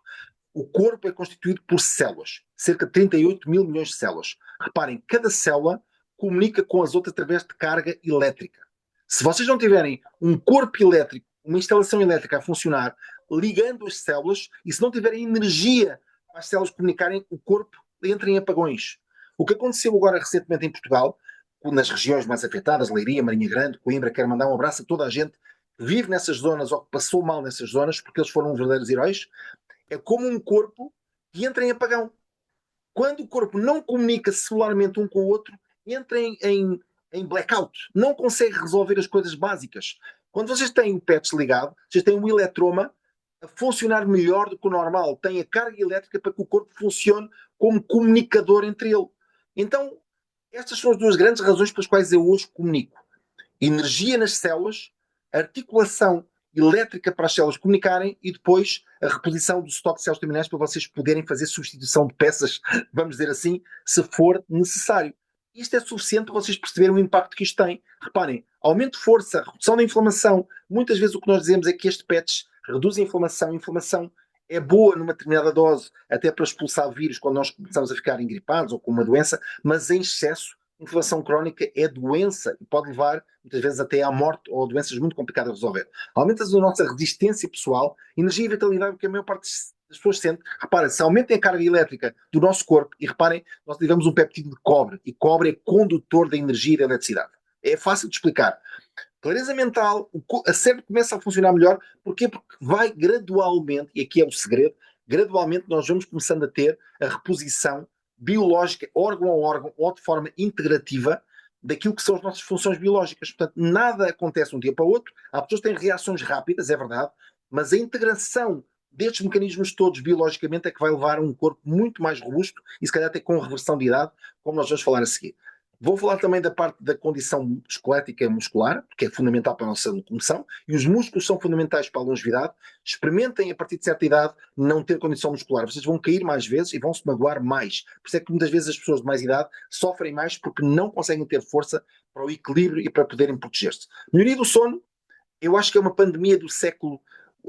O corpo é constituído por células, cerca de 38 mil milhões de células. Reparem, cada célula comunica com as outras através de carga elétrica. Se vocês não tiverem um corpo elétrico, uma instalação elétrica a funcionar, ligando as células, e se não tiverem energia para as células comunicarem, o corpo entra em apagões. O que aconteceu agora recentemente em Portugal, nas regiões mais afetadas, Leiria, Marinha Grande, Coimbra, quero mandar um abraço a toda a gente que vive nessas zonas ou que passou mal nessas zonas, porque eles foram verdadeiros heróis, é como um corpo que entra em apagão. Quando o corpo não comunica celularmente um com o outro, entra em blackout. Não consegue resolver as coisas básicas. Quando vocês têm o PETs ligado, vocês têm um eletroma a funcionar melhor do que o normal. Tem a carga elétrica para que o corpo funcione como comunicador entre ele. Então, estas são as duas grandes razões pelas quais eu hoje comunico. Energia nas células, articulação elétrica para as células comunicarem e depois a reposição do estoque de células terminais para vocês poderem fazer substituição de peças, vamos dizer assim, se for necessário. Isto é suficiente para vocês perceberem o impacto que isto tem. Reparem, aumento de força, redução da inflamação. Muitas vezes o que nós dizemos é que este PETs reduz a inflamação. A inflamação é boa numa determinada dose, até para expulsar vírus quando nós começamos a ficar engripados ou com uma doença, mas em excesso, inflamação crónica é doença e pode levar, muitas vezes, até à morte ou doenças muito complicadas de resolver. Aumenta a nossa resistência pessoal, energia e vitalidade, porque a maior parte das pessoas sente. Reparem, se aumentem a carga elétrica do nosso corpo, e reparem, nós tivemos um peptídeo de cobre, e cobre é condutor da energia e da eletricidade. É fácil de explicar. Clareza mental, a cérebro começa a funcionar melhor. Porquê? Porque vai gradualmente, e aqui é o segredo, gradualmente nós vamos começando a ter a reposição biológica, órgão a órgão, ou de forma integrativa, daquilo que são as nossas funções biológicas. Portanto, nada acontece de um dia para o outro. Há pessoas que têm reações rápidas, é verdade, mas a integração destes mecanismos todos biologicamente é que vai levar a um corpo muito mais robusto e se calhar até com reversão de idade, como nós vamos falar a seguir. Vou falar também da parte da condição esquelética muscular, que é fundamental para a nossa locomoção, e os músculos são fundamentais para a longevidade. Experimentem, a partir de certa idade, não ter condição muscular. Vocês vão cair mais vezes e vão se magoar mais. Por isso é que muitas vezes as pessoas de mais idade sofrem mais porque não conseguem ter força para o equilíbrio e para poderem proteger-se. Melhoria do sono, eu acho que é uma pandemia do século.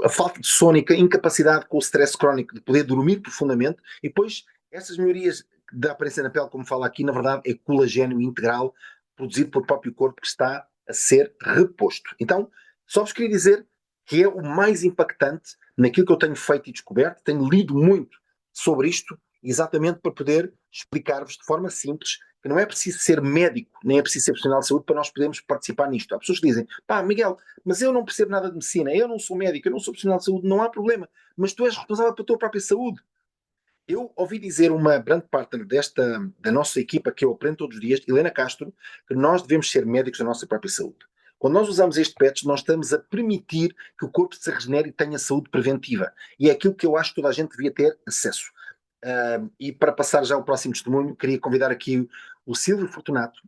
A falta de sono e a incapacidade com o stress crónico de poder dormir profundamente, e depois essas melhorias da aparência na pele, como fala aqui, na verdade é colagênio integral produzido pelo próprio corpo que está a ser reposto. Então, só vos queria dizer que é o mais impactante naquilo que eu tenho feito e descoberto. Tenho lido muito sobre isto, exatamente para poder explicar-vos de forma simples que não é preciso ser médico, nem é preciso ser profissional de saúde para nós podermos participar nisto. Há pessoas que dizem, pá, Miguel, mas eu não percebo nada de medicina, eu não sou médico, eu não sou profissional de saúde, não há problema, mas tu és responsável pela tua própria saúde. Eu ouvi dizer uma grande parte da nossa equipa, que eu aprendo todos os dias, Helena Castro, que nós devemos ser médicos da nossa própria saúde. Quando nós usamos este PETs, nós estamos a permitir que o corpo se regenere e tenha saúde preventiva. E é aquilo que eu acho que toda a gente devia ter acesso. E para passar já ao próximo testemunho, queria convidar aqui o Silvio Fortunato.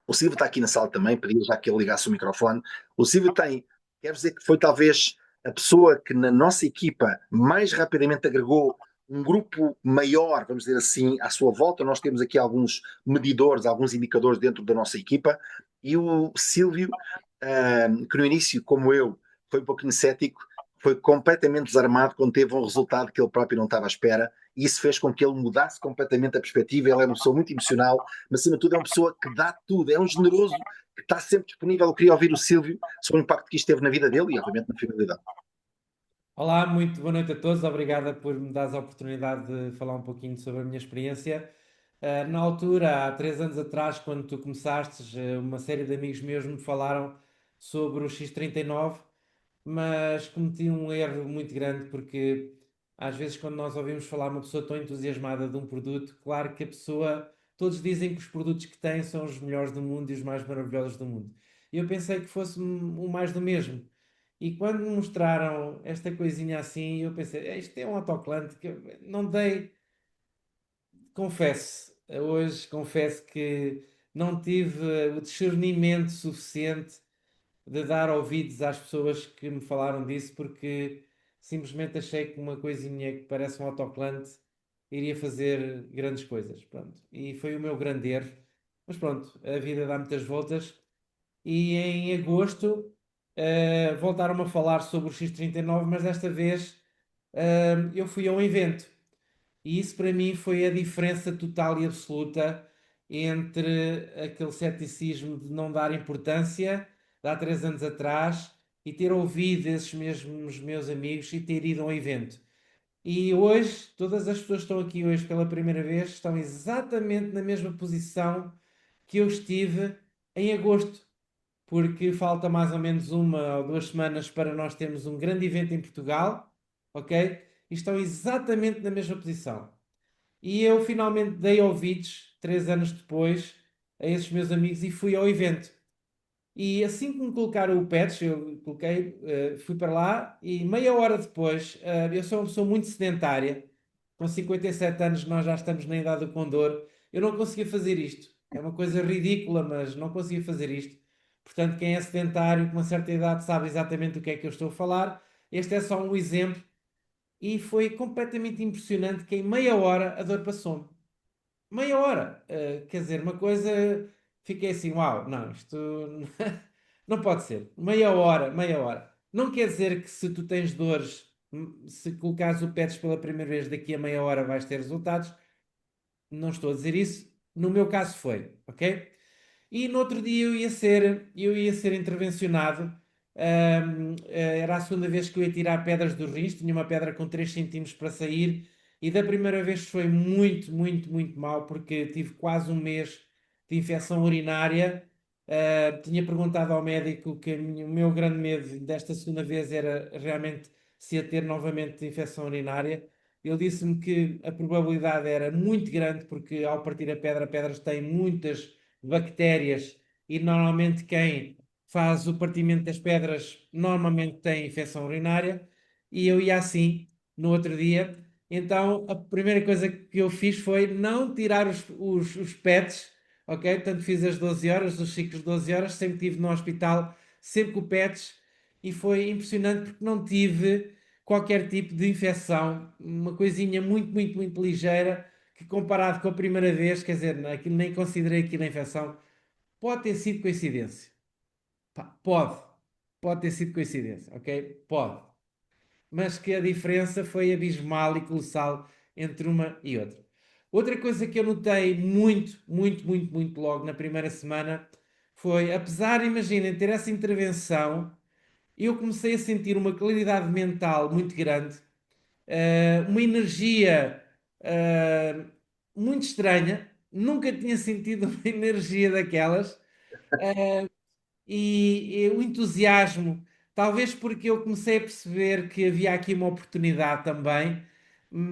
O Silvio está aqui na sala também, pedia já que ele ligasse o microfone. O Silvio quero dizer que foi talvez a pessoa que na nossa equipa mais rapidamente agregou um grupo maior, vamos dizer assim, à sua volta. Nós temos aqui alguns medidores, alguns indicadores dentro da nossa equipa, e o Silvio, que no início, como eu, foi um pouquinho cético, foi completamente desarmado quando teve um resultado que ele próprio não estava à espera, e isso fez com que ele mudasse completamente a perspectiva. Ele é uma pessoa muito emocional, mas acima de tudo é uma pessoa que dá tudo, é um generoso que está sempre disponível. Eu queria ouvir o Silvio sobre o impacto que isto teve na vida dele e obviamente na família dele. Olá, muito boa noite a todos. Obrigada por me dares a oportunidade de falar um pouquinho sobre a minha experiência. Na altura, há 3 anos atrás, quando tu começaste, uma série de amigos meus me falaram sobre o X39, mas cometi um erro muito grande porque às vezes quando nós ouvimos falar uma pessoa tão entusiasmada de um produto, claro que a pessoa, todos dizem que os produtos que têm são os melhores do mundo e os mais maravilhosos do mundo. E eu pensei que fosse o mais do mesmo. E quando me mostraram esta coisinha assim, eu pensei, isto é um autocolante que eu não dei, confesso, hoje confesso que não tive o discernimento suficiente de dar ouvidos às pessoas que me falaram disso, porque simplesmente achei que uma coisinha que parece um autocolante iria fazer grandes coisas, pronto. E foi o meu grande erro. Mas pronto, a vida dá muitas voltas e em agosto voltaram-me a falar sobre o X39, mas desta vez eu fui a um evento. E isso para mim foi a diferença total e absoluta entre aquele ceticismo de não dar importância de há 3 anos atrás e ter ouvido esses mesmos meus amigos e ter ido a um evento. E hoje, todas as pessoas que estão aqui hoje pela primeira vez estão exatamente na mesma posição que eu estive em agosto, porque falta mais ou menos 1 ou 2 semanas para nós termos um grande evento em Portugal, ok? E estão exatamente na mesma posição. E eu finalmente dei ouvidos, 3 anos depois, a esses meus amigos e fui ao evento. E assim que me colocaram o patch, eu coloquei, fui para lá e meia hora depois, eu sou uma pessoa muito sedentária, com 57 anos nós já estamos na idade do condor, eu não conseguia fazer isto. É uma coisa ridícula, mas não conseguia fazer isto. Portanto, quem é sedentário com uma certa idade sabe exatamente do que é que eu estou a falar. Este é só um exemplo e foi completamente impressionante que em meia hora a dor passou-me. Meia hora! Quer dizer, uma coisa. Fiquei assim, uau, não, isto não pode ser. Meia hora, meia hora. Não quer dizer que se tu tens dores, se colocares o PETS pela primeira vez, daqui a meia hora vais ter resultados. Não estou a dizer isso. No meu caso foi, ok? E no outro dia eu ia ser intervencionado. Era a segunda vez que eu ia tirar pedras do rins, tinha uma pedra com 3 centímetros para sair, e da primeira vez foi muito, muito, muito mal, porque tive quase um mês de infecção urinária. Tinha perguntado ao médico que o meu grande medo desta segunda vez era realmente se ia ter novamente infecção urinária. Ele disse-me que a probabilidade era muito grande, porque ao partir a pedra, pedras têm muitas bactérias e normalmente quem faz o partimento das pedras normalmente tem infecção urinária e eu ia assim no outro dia. Então a primeira coisa que eu fiz foi não tirar os PETs, ok? Portanto fiz as 12 horas, os ciclos de 12 horas, sempre estive no hospital, sempre com PETs e foi impressionante porque não tive qualquer tipo de infecção, uma coisinha muito, muito, muito ligeira que comparado com a primeira vez, quer dizer, aquilo, nem considerei aquilo infecção. Pode ter sido coincidência. Pá, pode ter sido coincidência, ok? Pode. Mas que a diferença foi abismal e colossal entre uma e outra. Outra coisa que eu notei muito, muito, muito, muito logo na primeira semana foi, apesar, imaginem, ter essa intervenção, eu comecei a sentir uma claridade mental muito grande, uma energia muito estranha. Nunca tinha sentido uma energia daquelas. E o entusiasmo, talvez porque eu comecei a perceber que havia aqui uma oportunidade também,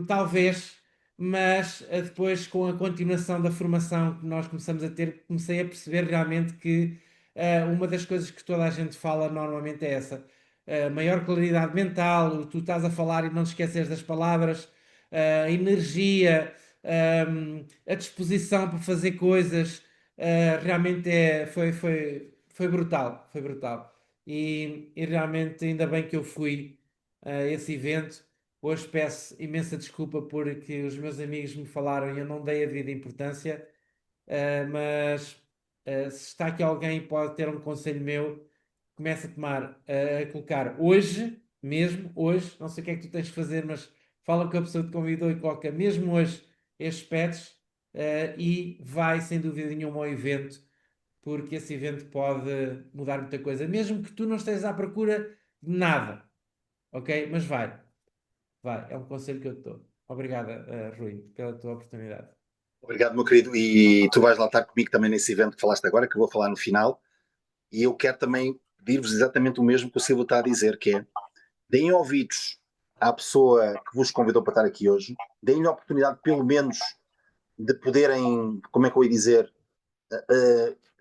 talvez, mas depois com a continuação da formação que nós começamos a ter, comecei a perceber realmente que uma das coisas que toda a gente fala normalmente é essa. Maior claridade mental, tu estás a falar e não te esqueces das palavras, a energia, a disposição para fazer coisas, realmente foi brutal, foi brutal. E realmente ainda bem que eu fui a esse evento. Hoje peço imensa desculpa porque os meus amigos me falaram e eu não dei a devida importância, mas se está aqui alguém que pode ter um conselho meu, começa a tomar, a colocar hoje, mesmo hoje, não sei o que é que tu tens de fazer, mas fala com a pessoa que te convidou e coloca mesmo hoje estes patches, e vai sem dúvida nenhuma ao evento, porque esse evento pode mudar muita coisa, mesmo que tu não estejas à procura de nada, ok? Mas vai, é um conselho que eu te dou. Obrigada, Rui, pela tua oportunidade. Obrigado, meu querido. E tu vais lá estar comigo também nesse evento que falaste agora, que eu vou falar no final. E eu quero também pedir-vos exatamente o mesmo que o Silvio está a dizer, que é deem ouvidos à pessoa que vos convidou para estar aqui hoje, deem-lhe a oportunidade, pelo menos, de poderem, como é que eu ia dizer,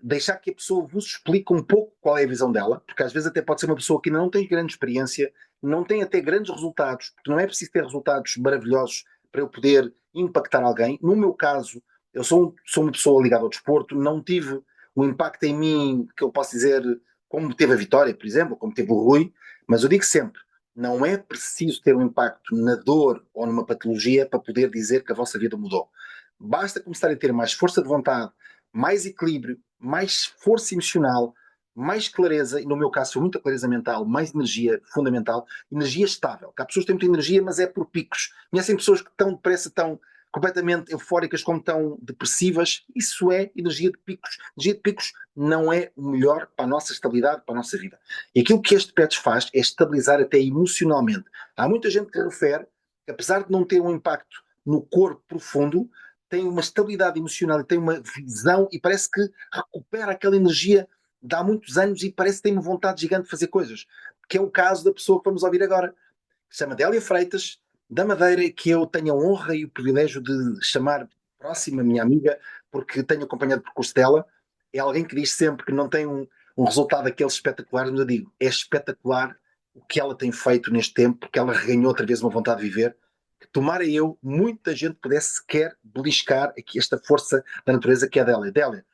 deixar que a pessoa vos explique um pouco qual é a visão dela, porque às vezes até pode ser uma pessoa que não tem grande experiência, não tem até grandes resultados, porque não é preciso ter resultados maravilhosos para eu poder impactar alguém. No meu caso, eu sou uma pessoa ligada ao desporto, não tive um impacto em mim que eu posso dizer como teve a Vitória, por exemplo, como teve o Rui, mas eu digo sempre, não é preciso ter um impacto na dor ou numa patologia para poder dizer que a vossa vida mudou. Basta começar a ter mais força de vontade, mais equilíbrio, mais força emocional, mais clareza, e no meu caso foi muita clareza mental, mais energia fundamental, energia estável. Que há pessoas que têm muita energia, mas é por picos. Conhecem pessoas que estão depressa, estão completamente eufóricas, como estão depressivas. Isso é energia de picos. Energia de picos não é o melhor para a nossa estabilidade, para a nossa vida. E aquilo que este PETS faz é estabilizar até emocionalmente. Há muita gente que refere que, apesar de não ter um impacto no corpo profundo, tem uma estabilidade emocional e tem uma visão e parece que recupera aquela energia de há muitos anos e parece que tem uma vontade gigante de fazer coisas. Que é o caso da pessoa que vamos ouvir agora, que se chama Délia Freitas, da Madeira, que eu tenho a honra e o privilégio de chamar próxima minha amiga, porque tenho acompanhado o percurso dela. É alguém que diz sempre que não tem um resultado daqueles espetaculares, mas eu digo, é espetacular o que ela tem feito neste tempo, porque ela reganhou outra vez uma vontade de viver, que tomara eu, muita gente pudesse sequer beliscar aqui esta força da natureza que é a Délia. Délia,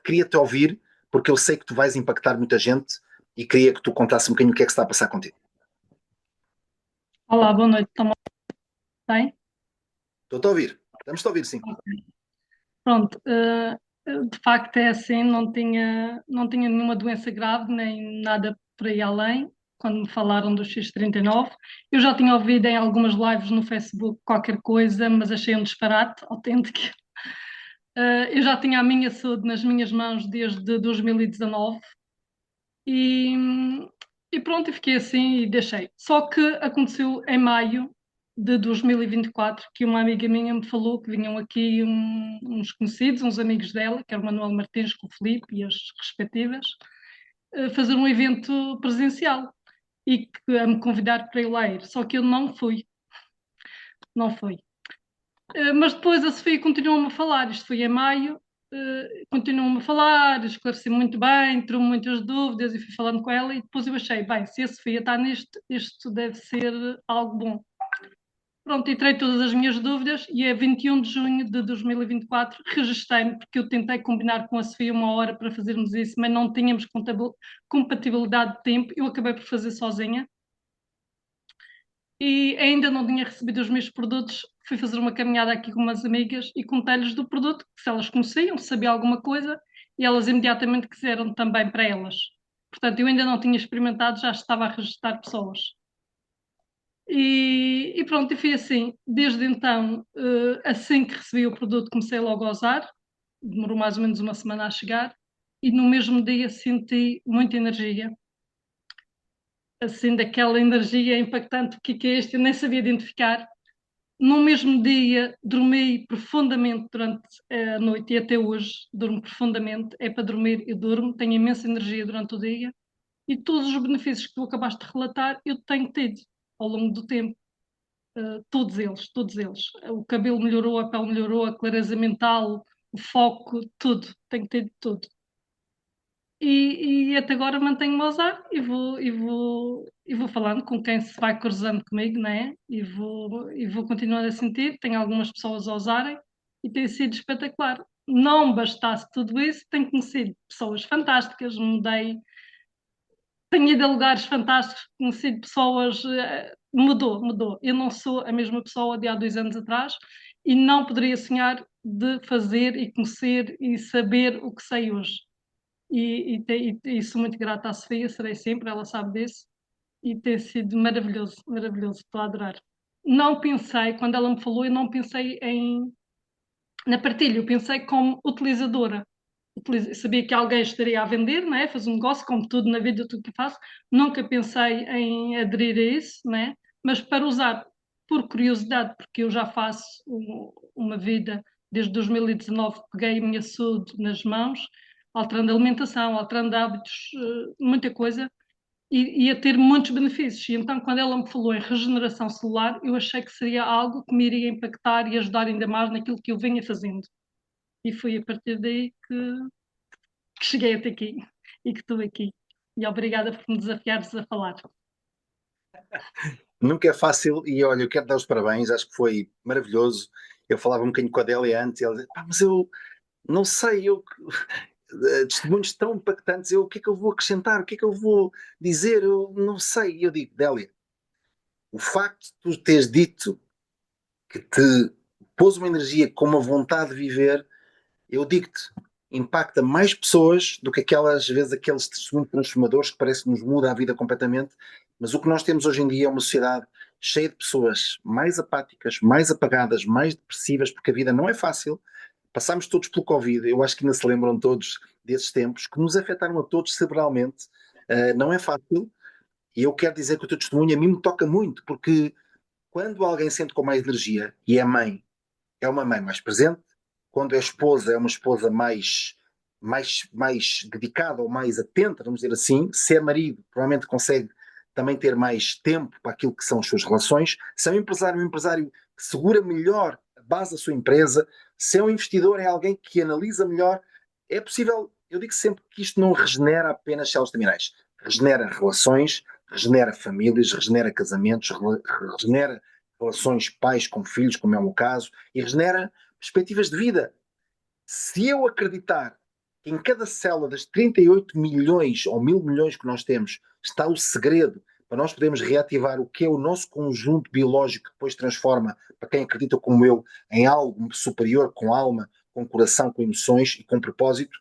queria-te ouvir, porque eu sei que tu vais impactar muita gente e queria que tu contasse um bocadinho o que é que está a passar contigo. Olá, boa noite, estão bem? Estou a ouvir. Estamos a ouvir, sim. Pronto, de facto é assim, não tinha nenhuma doença grave, nem nada por aí além, quando me falaram do X39. Eu já tinha ouvido em algumas lives no Facebook qualquer coisa, mas achei um disparate autêntico. Eu já tinha a minha saúde nas minhas mãos desde 2019 e, e pronto, e fiquei assim e deixei. Só que aconteceu em maio de 2024 que uma amiga minha me falou que vinham aqui uns conhecidos, uns amigos dela, que era o Manuel Martins com o Filipe e as respectivas, fazer um evento presencial e que a me convidar para ir lá ir. Só que eu não fui, não fui. Mas depois a Sofia continuou-me a falar, isto foi em maio, continuou-me a falar, esclareci muito bem, tirou muitas dúvidas e fui falando com ela e depois eu achei, bem, se a Sofia está nisto, isto deve ser algo bom. Pronto, e tirei todas as minhas dúvidas e a 21 de junho de 2024 registrei-me porque eu tentei combinar com a Sofia uma hora para fazermos isso, mas não tínhamos compatibilidade de tempo, eu acabei por fazer sozinha e ainda não tinha recebido os meus produtos. Fui fazer uma caminhada aqui com umas amigas e contei-lhes do produto, se elas conheciam, se sabia alguma coisa, e elas imediatamente quiseram também para elas. Portanto, eu ainda não tinha experimentado, já estava a registrar pessoas. E pronto, e foi assim. Desde então, assim que recebi o produto, comecei logo a usar. Demorou mais ou menos uma semana a chegar. E no mesmo dia senti muita energia. Assim, daquela energia impactante. O que é este? Eu nem sabia identificar. No mesmo dia, dormi profundamente durante a noite e até hoje durmo profundamente. É para dormir, eu durmo, tenho imensa energia durante o dia e todos os benefícios que tu acabaste de relatar eu tenho tido ao longo do tempo. Todos eles, todos eles. O cabelo melhorou, a pele melhorou, a clareza mental, o foco, tudo. Tenho tido tudo. e até agora mantenho-me a usar e vou falando com quem se vai cruzando comigo, né? E vou continuando a sentir. Tenho algumas pessoas a usarem e tem sido espetacular. Não bastasse tudo isso, tenho conhecido pessoas fantásticas, tenho ido a lugares fantásticos, conhecido pessoas, mudou. Eu não sou a mesma pessoa de há 2 anos atrás e não poderia sonhar de fazer e conhecer e saber o que sei hoje. E sou muito grata à Sofia, serei sempre, ela sabe disso, e tem sido maravilhoso, maravilhoso, estou a adorar. Não pensei, quando ela me falou, eu não pensei na partilha, eu pensei como utilizadora. Sabia que alguém estaria a vender, não é? Fazer um negócio, como tudo na vida, tudo que faço. Nunca pensei em aderir a isso, não é? Mas para usar por curiosidade, porque eu já faço uma vida, desde 2019, peguei a minha saúde nas mãos, alterando alimentação, alterando hábitos, muita coisa, e a ter muitos benefícios. E então, quando ela me falou em regeneração celular, eu achei que seria algo que me iria impactar e ajudar ainda mais naquilo que eu venha fazendo. E foi a partir daí que cheguei até aqui e que estou aqui. E obrigada por me desafiares a falar. Nunca é fácil e olha, eu quero dar os parabéns, acho que foi maravilhoso. Eu falava um bocadinho com a Adélia antes e ela dizia, mas eu não sei, testemunhos tão impactantes, o que é que eu vou acrescentar, o que é que eu vou dizer, eu não sei. E eu digo, Délia, o facto de tu teres dito que te pôs uma energia com uma vontade de viver, eu digo-te, impacta mais pessoas do que aquelas vezes aqueles testemunhos transformadores que parece que nos muda a vida completamente. Mas o que nós temos hoje em dia é uma sociedade cheia de pessoas mais apáticas, mais apagadas, mais depressivas, porque a vida não é fácil. Passámos todos pelo Covid, eu acho que ainda se lembram todos desses tempos, que nos afetaram a todos cerebralmente. Não é fácil, e eu quero dizer que o teu testemunho a mim me toca muito, porque quando alguém sente com mais energia e é mãe, é uma mãe mais presente, quando é esposa, é uma esposa mais dedicada ou mais atenta, vamos dizer assim. Se é marido, provavelmente consegue também ter mais tempo para aquilo que são as suas relações. Se é um empresário que segura melhor a base da sua empresa. Se é um investidor, é alguém que analisa melhor. É possível, eu digo sempre que isto não regenera apenas células terminais. Regenera relações, regenera famílias, regenera casamentos, regenera relações pais com filhos, como é o meu caso, e regenera perspectivas de vida. Se eu acreditar que em cada célula das 38 milhões ou 1.000 milhões que nós temos está o segredo para nós podermos reativar o que é o nosso conjunto biológico que depois transforma, para quem acredita como eu, em algo superior, com alma, com coração, com emoções e com propósito,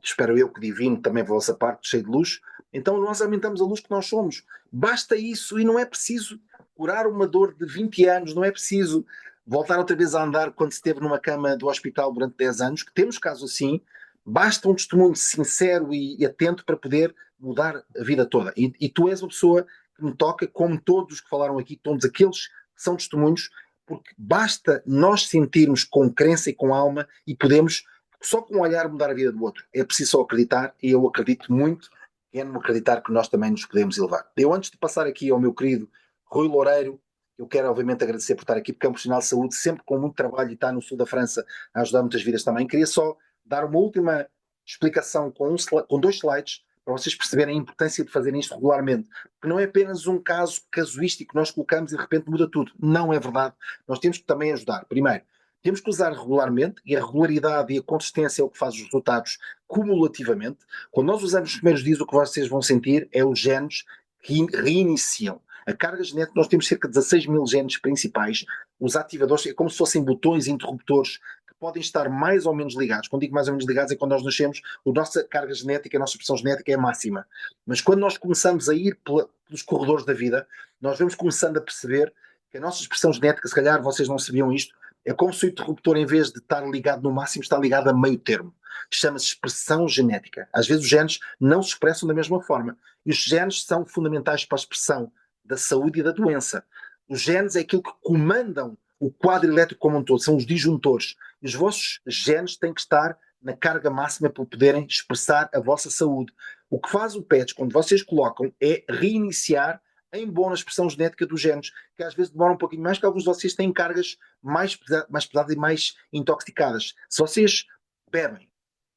espero eu que divino também a vossa parte, cheio de luz, então nós aumentamos a luz que nós somos. Basta isso, e não é preciso curar uma dor de 20 anos, não é preciso voltar outra vez a andar quando se esteve numa cama do hospital durante 10 anos, que temos casos assim. Basta um testemunho sincero e atento para poder mudar a vida toda. E tu és uma pessoa que me toca, como todos os que falaram aqui, todos aqueles que são testemunhos, porque basta nós sentirmos com crença e com alma e podemos, só com um olhar, mudar a vida do outro. É preciso só acreditar, e eu acredito muito, e é no acreditar que nós também nos podemos elevar. Eu, antes de passar aqui ao meu querido Rui Loureiro, eu quero obviamente agradecer por estar aqui, porque é um profissional de saúde, sempre com muito trabalho, e está no sul da França a ajudar muitas vidas também. Queria só dar uma última explicação com 2 slides, para vocês perceberem a importância de fazerem isto regularmente. Porque não é apenas um caso casuístico que nós colocamos e de repente muda tudo. Não é verdade. Nós temos que também ajudar. Primeiro, temos que usar regularmente, e a regularidade e a consistência é o que faz os resultados cumulativamente. Quando nós usamos os primeiros dias, o que vocês vão sentir é os genes que reiniciam. A carga genética, nós temos cerca de 16 mil genes principais. Os ativadores é como se fossem botões interruptores que podem estar mais ou menos ligados. Quando digo mais ou menos ligados é quando nós nascemos, a nossa carga genética, a nossa expressão genética é máxima. Mas quando nós começamos a ir pelos corredores da vida, nós vamos começando a perceber que a nossa expressão genética, se calhar vocês não sabiam isto, é como se o interruptor, em vez de estar ligado no máximo, está ligado a meio termo. Chama-se expressão genética. Às vezes os genes não se expressam da mesma forma. E os genes são fundamentais para a expressão da saúde e da doença. Os genes é aquilo que comandam o quadro elétrico como um todo, são os disjuntores. E os vossos genes têm que estar na carga máxima para poderem expressar a vossa saúde. O que faz o PETS, quando vocês colocam, é reiniciar em boa expressão genética dos genes, que às vezes demora um pouquinho mais, que alguns de vocês têm cargas mais pesadas e mais intoxicadas. Se vocês bebem,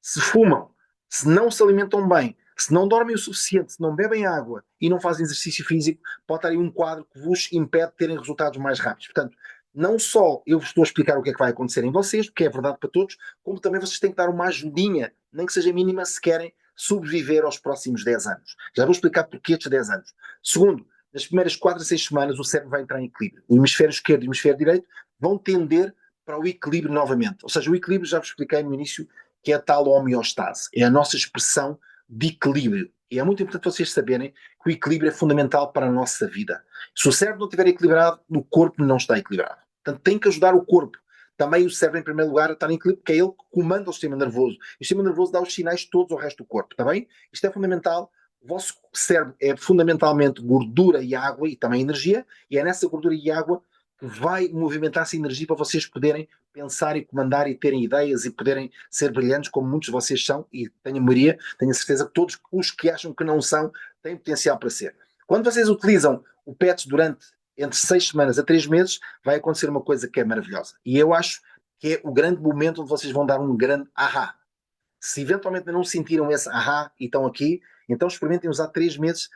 se fumam, se não se alimentam bem, Se não dormem o suficiente, se não bebem água e não fazem exercício físico, pode estar aí um quadro que vos impede de terem resultados mais rápidos. Portanto, não só eu vos estou a explicar o que é que vai acontecer em vocês, porque é verdade para todos, como também vocês têm que dar uma ajudinha, nem que seja mínima, se querem sobreviver aos próximos 10 anos. Já vou explicar porquê estes 10 anos. Segundo, nas primeiras 4 a 6 semanas o cérebro vai entrar em equilíbrio. O hemisfério esquerdo e o hemisfério direito vão tender para o equilíbrio novamente. Ou seja, o equilíbrio, já vos expliquei no início, que é a tal homeostase. É a nossa expressão de equilíbrio. E é muito importante vocês saberem que o equilíbrio é fundamental para a nossa vida. Se o cérebro não estiver equilibrado, o corpo não está equilibrado. Portanto, tem que ajudar o corpo. Também o cérebro, em primeiro lugar, a estar em equilíbrio, porque é ele que comanda o sistema nervoso. E o sistema nervoso dá os sinais todos ao resto do corpo, está bem? Isto é fundamental. O vosso cérebro é fundamentalmente gordura e água e também energia, e é nessa gordura e água que vai movimentar essa energia para vocês poderem pensar e comandar e terem ideias e poderem ser brilhantes como muitos de vocês são, e tenho a maioria, tenho a certeza que todos os que acham que não são têm potencial para ser. Quando vocês utilizam o PETS durante entre 6 semanas a 3 meses, vai acontecer uma coisa que é maravilhosa. E eu acho que é o grande momento onde vocês vão dar um grande ahá. Se eventualmente não sentiram esse ahá e estão aqui, então experimentem usar 3 meses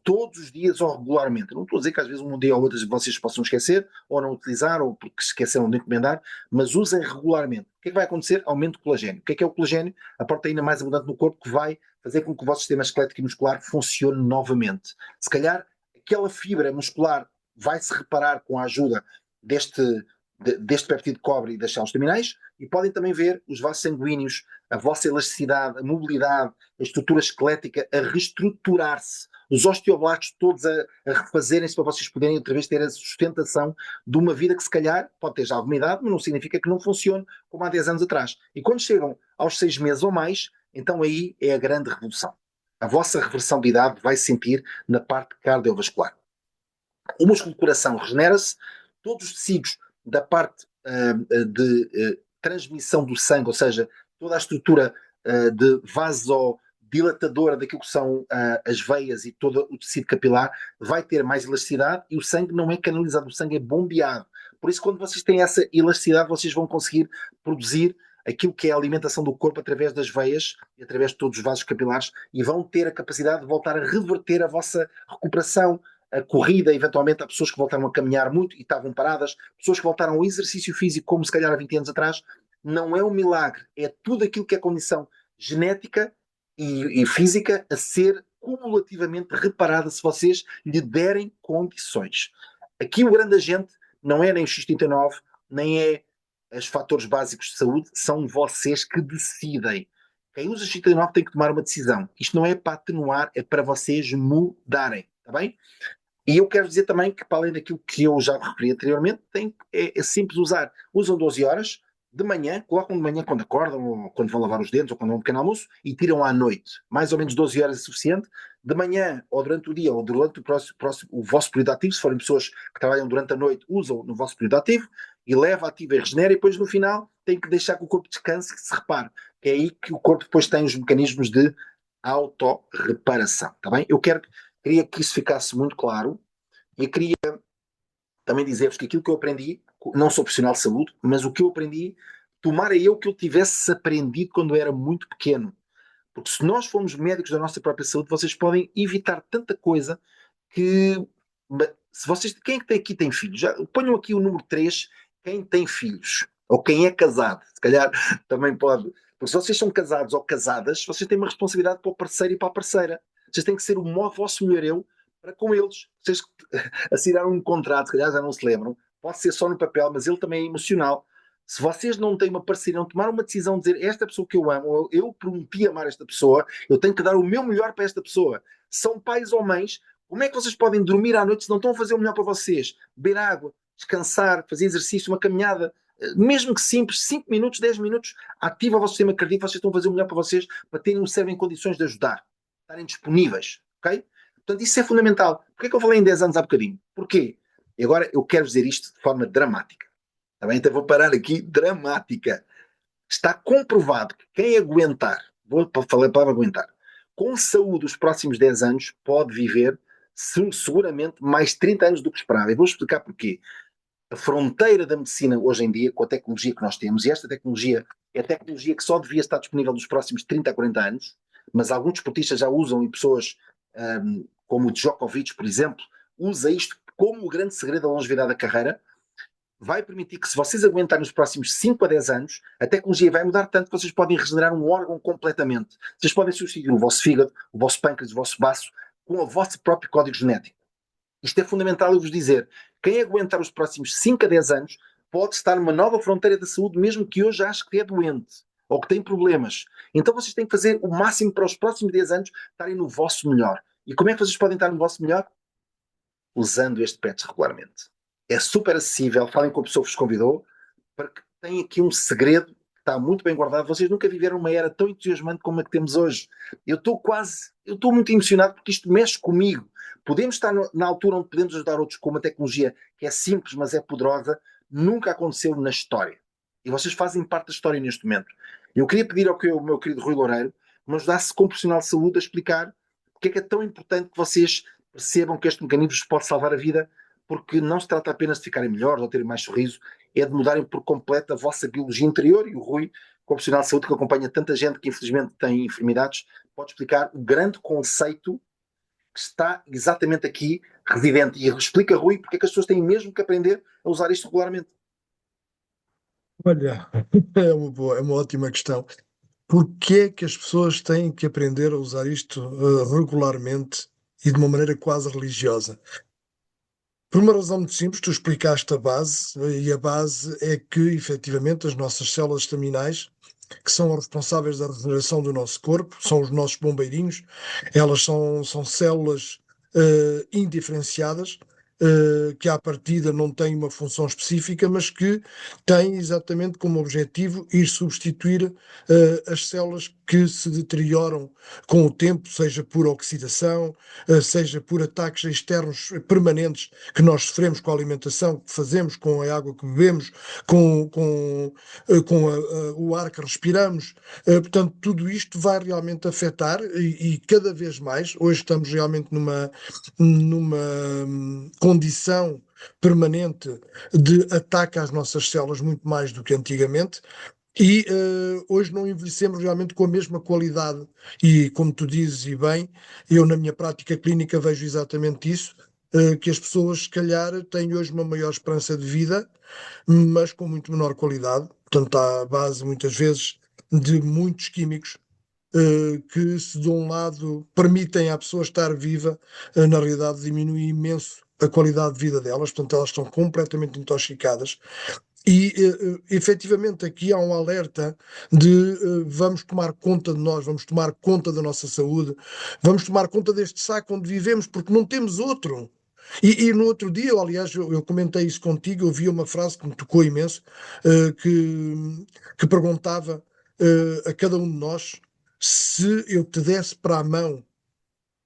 todos os dias ou regularmente. Não estou a dizer que às vezes um dia ou outro vocês possam esquecer, ou não utilizar, ou porque esqueceram de encomendar, mas usem regularmente. O que é que vai acontecer? Aumento do colagênio. O que é o colagênio? A proteína mais abundante no corpo que vai fazer com que o vosso sistema esquelético e muscular funcione novamente. Se calhar aquela fibra muscular vai se reparar com a ajuda deste péptido de cobre e das células terminais, e podem também ver os vasos sanguíneos, a vossa elasticidade, a mobilidade, a estrutura esquelética a reestruturar-se, os osteoblastos todos a refazerem-se para vocês poderem outra vez ter a sustentação de uma vida que se calhar pode ter já alguma idade, mas não significa que não funcione como há 10 anos atrás. E quando chegam aos 6 meses ou mais, então aí é a grande revolução. A vossa reversão de idade vai se sentir na parte cardiovascular. O músculo do coração regenera-se, todos os tecidos da parte de transmissão do sangue, ou seja, toda a estrutura de vasodilatadora daquilo que são as veias e todo o tecido capilar, vai ter mais elasticidade e o sangue não é canalizado, o sangue é bombeado. Por isso, quando vocês têm essa elasticidade, vocês vão conseguir produzir aquilo que é a alimentação do corpo através das veias e através de todos os vasos capilares e vão ter a capacidade de voltar a reverter a vossa recuperação, a corrida, eventualmente há pessoas que voltaram a caminhar muito e estavam paradas, pessoas que voltaram ao exercício físico como se calhar há 20 anos atrás. Não é um milagre, é tudo aquilo que é condição genética e física a ser cumulativamente reparada se vocês lhe derem condições. Aqui o grande agente não é nem o X39, nem é os fatores básicos de saúde, são vocês que decidem. Quem usa X39 tem que tomar uma decisão. Isto não é para atenuar, é para vocês mudarem, está bem? E eu quero dizer também que, para além daquilo que eu já referi anteriormente, é simples usar. Usam 12 horas de manhã, colocam de manhã quando acordam, ou quando vão lavar os dentes, ou quando vão um pequeno almoço, e tiram à noite. Mais ou menos 12 horas é suficiente. De manhã, ou durante o dia, ou durante o vosso período ativo, se forem pessoas que trabalham durante a noite, usam no vosso período ativo, e leva ativo e regenera, e depois no final tem que deixar que o corpo descanse, que se repare. Que é aí que o corpo depois tem os mecanismos de autorreparação. Está bem? Queria que isso ficasse muito claro e queria também dizer-vos que aquilo que eu aprendi, não sou profissional de saúde, mas o que eu aprendi, tomara eu que eu tivesse aprendido quando eu era muito pequeno. Porque se nós formos médicos da nossa própria saúde, vocês podem evitar tanta coisa que... Se vocês, quem é que aqui tem filhos? Ponham aqui o número 3, quem tem filhos. Ou quem é casado. Se calhar também pode. Porque se vocês são casados ou casadas, vocês têm uma responsabilidade para o parceiro e para a parceira. Vocês têm que ser o vosso melhor eu para com eles. Vocês assinaram um contrato, se calhar já não se lembram, pode ser só no papel, mas ele também é emocional. Se vocês não têm uma parceria, não tomaram uma decisão de dizer esta pessoa que eu amo, ou eu prometi amar esta pessoa, eu tenho que dar o meu melhor para esta pessoa. São pais ou mães, como é que vocês podem dormir à noite se não estão a fazer o melhor para vocês? Beber água, descansar, fazer exercício, uma caminhada, mesmo que simples, 5 minutos, 10 minutos, ativa o vosso sistema cardíaco, vocês estão a fazer o melhor para vocês, para terem o cérebro em condições de ajudar, estarem disponíveis, ok? Portanto, isso é fundamental. Porquê que eu falei em 10 anos há bocadinho? Porquê? E agora eu quero dizer isto de forma dramática. Também até vou parar aqui, dramática. Está comprovado que quem aguentar, vou falar a palavra aguentar, com saúde os próximos 10 anos, pode viver seguramente mais 30 anos do que esperava. E vou explicar porquê. A fronteira da medicina hoje em dia, com a tecnologia que nós temos, e esta tecnologia é a tecnologia que só devia estar disponível nos próximos 30 a 40 anos, mas alguns desportistas já usam, e pessoas como o Djokovic, por exemplo, usa isto como o grande segredo da longevidade da carreira. Vai permitir que, se vocês aguentarem nos próximos 5 a 10 anos, a tecnologia vai mudar tanto que vocês podem regenerar um órgão completamente. Vocês podem substituir o vosso fígado, o vosso pâncreas, o vosso baço, com o vosso próprio código genético. Isto é fundamental eu vos dizer. Quem aguentar os próximos 5 a 10 anos pode estar numa nova fronteira da saúde, mesmo que hoje ache que é doente ou que tem problemas. Então vocês têm que fazer o máximo para os próximos 10 anos estarem no vosso melhor. E como é que vocês podem estar no vosso melhor? Usando este patch regularmente. É super acessível, falem com a pessoa que vos convidou, porque tem aqui um segredo que está muito bem guardado. Vocês nunca viveram uma era tão entusiasmante como a que temos hoje. Eu estou muito emocionado porque isto mexe comigo. Podemos estar na altura onde podemos ajudar outros com uma tecnologia que é simples, mas é poderosa. Nunca aconteceu na história. E vocês fazem parte da história neste momento. Eu queria pedir ao meu querido Rui Loureiro que me ajudasse como profissional de saúde a explicar porque é que é tão importante que vocês percebam que este mecanismo vos pode salvar a vida, porque não se trata apenas de ficarem melhores ou terem mais sorriso, é de mudarem por completo a vossa biologia interior. E o Rui, como profissional de saúde que acompanha tanta gente que infelizmente tem enfermidades, pode explicar o grande conceito que está exatamente aqui residente. E explica, Rui, porque é que as pessoas têm mesmo que aprender a usar isto regularmente. Olha, é uma ótima questão. Porquê é que as pessoas têm que aprender a usar isto regularmente e de uma maneira quase religiosa? Por uma razão muito simples, tu explicaste a base, e a base é que, efetivamente, as nossas células estaminais, que são responsáveis da regeneração do nosso corpo, são os nossos bombeirinhos, elas são células indiferenciadas, que à partida não têm uma função específica, mas que têm exatamente como objetivo ir substituir as células que se deterioram com o tempo, seja por oxidação, seja por ataques externos permanentes que nós sofremos com a alimentação que fazemos, com a água que bebemos, com o ar que respiramos. Portanto, tudo isto vai realmente afetar e cada vez mais, hoje estamos realmente numa condição permanente de ataque às nossas células, muito mais do que antigamente. E hoje não envelhecemos realmente com a mesma qualidade. E como tu dizes, e bem, eu na minha prática clínica vejo exatamente isso, que as pessoas, se calhar, têm hoje uma maior esperança de vida, mas com muito menor qualidade. Portanto, à base, muitas vezes, de muitos químicos que, se de um lado permitem à pessoa estar viva, na realidade diminui imenso a qualidade de vida delas. Portanto, elas estão completamente intoxicadas. E efetivamente aqui há um alerta de vamos tomar conta de nós, vamos tomar conta da nossa saúde, vamos tomar conta deste saco onde vivemos, porque não temos outro. E no outro dia, aliás, eu comentei isso contigo, eu vi uma frase que me tocou imenso, que perguntava a cada um de nós: se eu te desse para a mão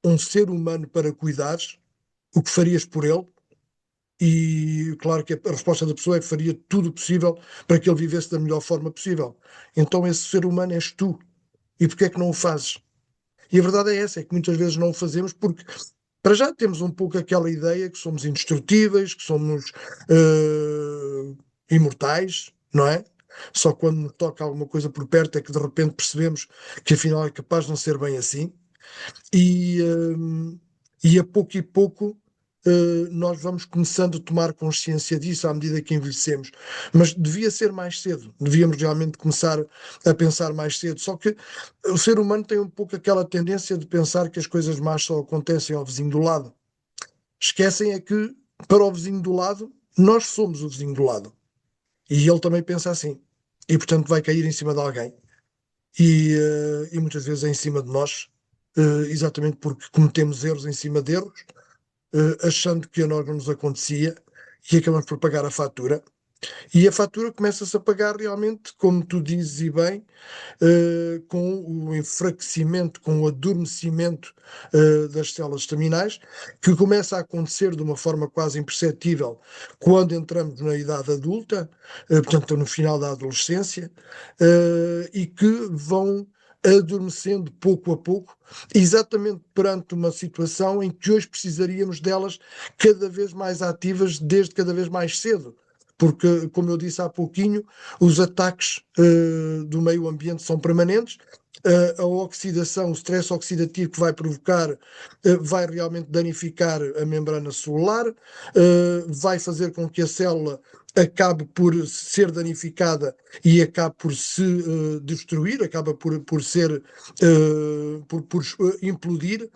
um ser humano para cuidares, o que farias por ele? E claro que a resposta da pessoa é que faria tudo o possível para que ele vivesse da melhor forma possível. Então esse ser humano és tu. E porquê é que não o fazes? E a verdade é essa, é que muitas vezes não o fazemos porque, para já, temos um pouco aquela ideia que somos indestrutíveis, que somos imortais, não é? Só quando nos toca alguma coisa por perto é que de repente percebemos que afinal é capaz de não ser bem assim. E, e a pouco e pouco nós vamos começando a tomar consciência disso à medida que envelhecemos. Mas devia ser mais cedo, devíamos realmente começar a pensar mais cedo. Só que o ser humano tem um pouco aquela tendência de pensar que as coisas más só acontecem ao vizinho do lado. Esquecem é que, para o vizinho do lado, nós somos o vizinho do lado. E ele também pensa assim. E, portanto, vai cair em cima de alguém. E muitas vezes é em cima de nós, exatamente porque cometemos erros em cima de erros, achando que a nós não nos acontecia e acabamos por pagar a fatura. E a fatura começa-se a pagar realmente, como tu dizes e bem, com o enfraquecimento, com o adormecimento das células estaminais, que começa a acontecer de uma forma quase imperceptível quando entramos na idade adulta, portanto no final da adolescência, e que vão adormecendo pouco a pouco, exatamente perante uma situação em que hoje precisaríamos delas cada vez mais ativas, desde cada vez mais cedo. Porque, como eu disse há pouquinho, os ataques do meio ambiente são permanentes a oxidação, o stress oxidativo que vai provocar, vai realmente danificar a membrana celular, vai fazer com que a célula acabe por ser danificada e acabe por se destruir, acaba por ser, por implodir.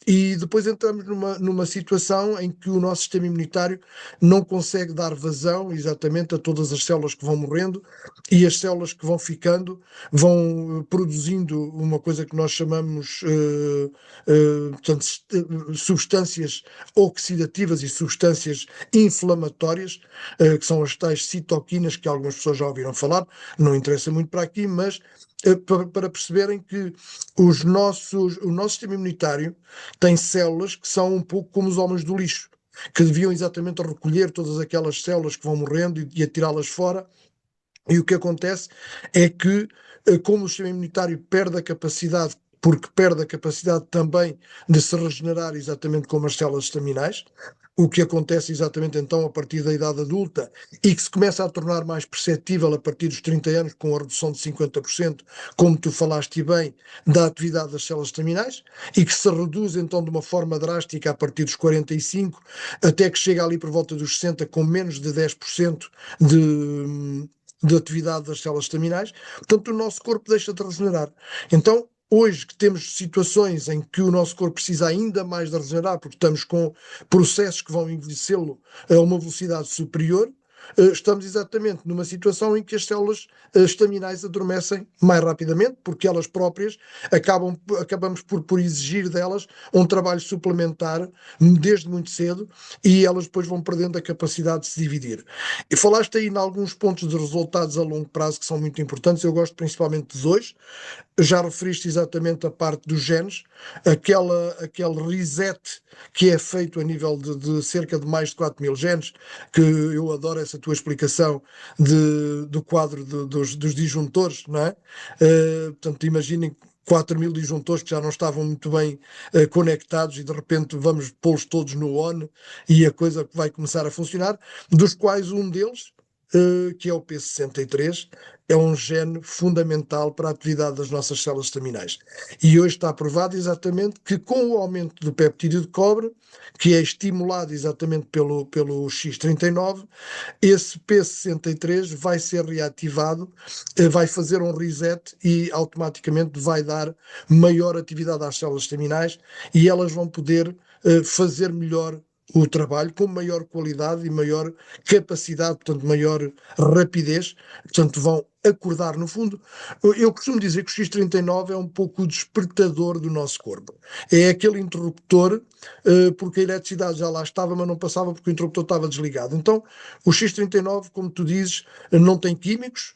E depois entramos numa situação em que o nosso sistema imunitário não consegue dar vazão exatamente a todas as células que vão morrendo, e as células que vão ficando vão produzindo uma coisa que nós chamamos portanto, substâncias oxidativas e substâncias inflamatórias, que são as tais citoquinas que algumas pessoas já ouviram falar, não interessa muito para aqui, mas para perceberem que o nosso sistema imunitário tem células que são um pouco como os homens do lixo, que deviam exatamente recolher todas aquelas células que vão morrendo e atirá-las fora. E o que acontece é que, como o sistema imunitário perde a capacidade, porque perde a capacidade também de se regenerar exatamente como as células estaminais, o que acontece exatamente então a partir da idade adulta e que se começa a tornar mais perceptível a partir dos 30 anos, com a redução de 50%, como tu falaste bem, da atividade das células estaminais, e que se reduz então de uma forma drástica a partir dos 45, até que chega ali por volta dos 60 com menos de 10% de atividade das células estaminais. Portanto, o nosso corpo deixa de regenerar. Então, hoje que temos situações em que o nosso corpo precisa ainda mais de regenerar, porque estamos com processos que vão envelhecê-lo a uma velocidade superior, estamos exatamente numa situação em que as células estaminais adormecem mais rapidamente, porque elas próprias acabamos por exigir delas um trabalho suplementar desde muito cedo, e elas depois vão perdendo a capacidade de se dividir. E falaste aí em alguns pontos de resultados a longo prazo que são muito importantes. Eu gosto principalmente de dois. Já referiste exatamente a parte dos genes, aquele reset que é feito a nível de cerca de mais de 4.000 genes, que eu adoro essa tua explicação do quadro dos disjuntores, não é? Portanto, imaginem 4.000 disjuntores que já não estavam muito bem conectados, e de repente vamos pô-los todos no ON e a coisa vai começar a funcionar, dos quais um deles, que é o P63, é um gene fundamental para a atividade das nossas células estaminais. E hoje está provado exatamente que, com o aumento do peptídeo de cobre, que é estimulado exatamente pelo X39, esse P63 vai ser reativado, vai fazer um reset e automaticamente vai dar maior atividade às células estaminais, e elas vão poder fazer melhor o trabalho com maior qualidade e maior capacidade, portanto, maior rapidez, portanto, vão acordar no fundo. Eu costumo dizer que o X39 é um pouco o despertador do nosso corpo. É aquele interruptor, porque a eletricidade já lá estava, mas não passava porque o interruptor estava desligado. Então, o X39, como tu dizes, não tem químicos.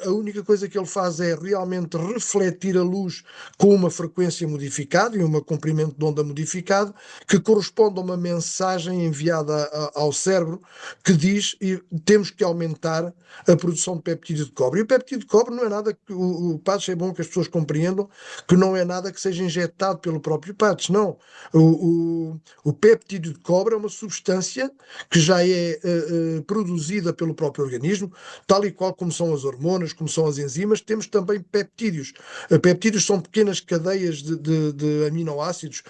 A única coisa que ele faz é realmente refletir a luz com uma frequência modificada e um comprimento de onda modificado, que corresponde a uma mensagem enviada ao cérebro que diz que temos que aumentar a produção de peptídeo de cobre. E o peptídeo de cobre não é nada que o PATS, é bom que as pessoas compreendam que não é nada que seja injetado pelo próprio PATS, não. O peptídeo de cobre é uma substância que já é produzida pelo próprio organismo, tal e qual como são as hormonas, como são as enzimas. Temos também peptídeos. Peptídeos são pequenas cadeias de aminoácidos,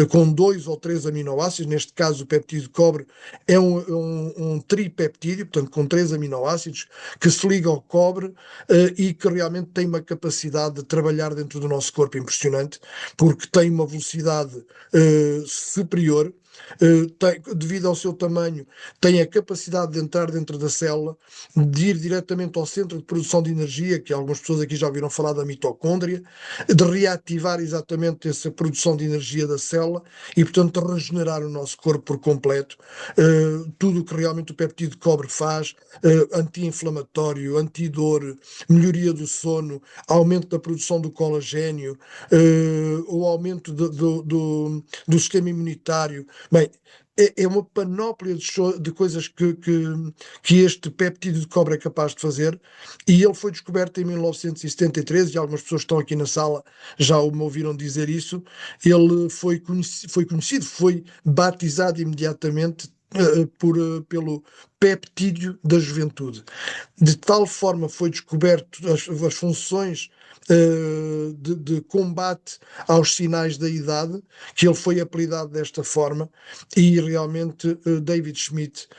com 2 ou 3 aminoácidos. Neste caso, o peptídeo de cobre é um tripeptídeo, portanto, com 3 aminoácidos, que se liga ao cobre e que realmente tem uma capacidade de trabalhar dentro do nosso corpo impressionante, porque tem uma velocidade superior. Devido ao seu tamanho, tem a capacidade de entrar dentro da célula, de ir diretamente ao centro de produção de energia, que algumas pessoas aqui já ouviram falar da mitocôndria, de reativar exatamente essa produção de energia da célula e, portanto, de regenerar o nosso corpo por completo. Tudo o que realmente o peptídeo de cobre faz, anti-inflamatório, antidor, melhoria do sono, aumento da produção do colagênio, o aumento do sistema imunitário. Bem, é uma panóplia de coisas que este peptídeo de cobre é capaz de fazer, e ele foi descoberto em 1973, e algumas pessoas que estão aqui na sala já me ouviram dizer isso. Ele foi conhecido, foi batizado imediatamente pelo peptídeo da juventude. De tal forma foi descoberto as funções de combate aos sinais da idade, que ele foi apelidado desta forma, e realmente David Schmidt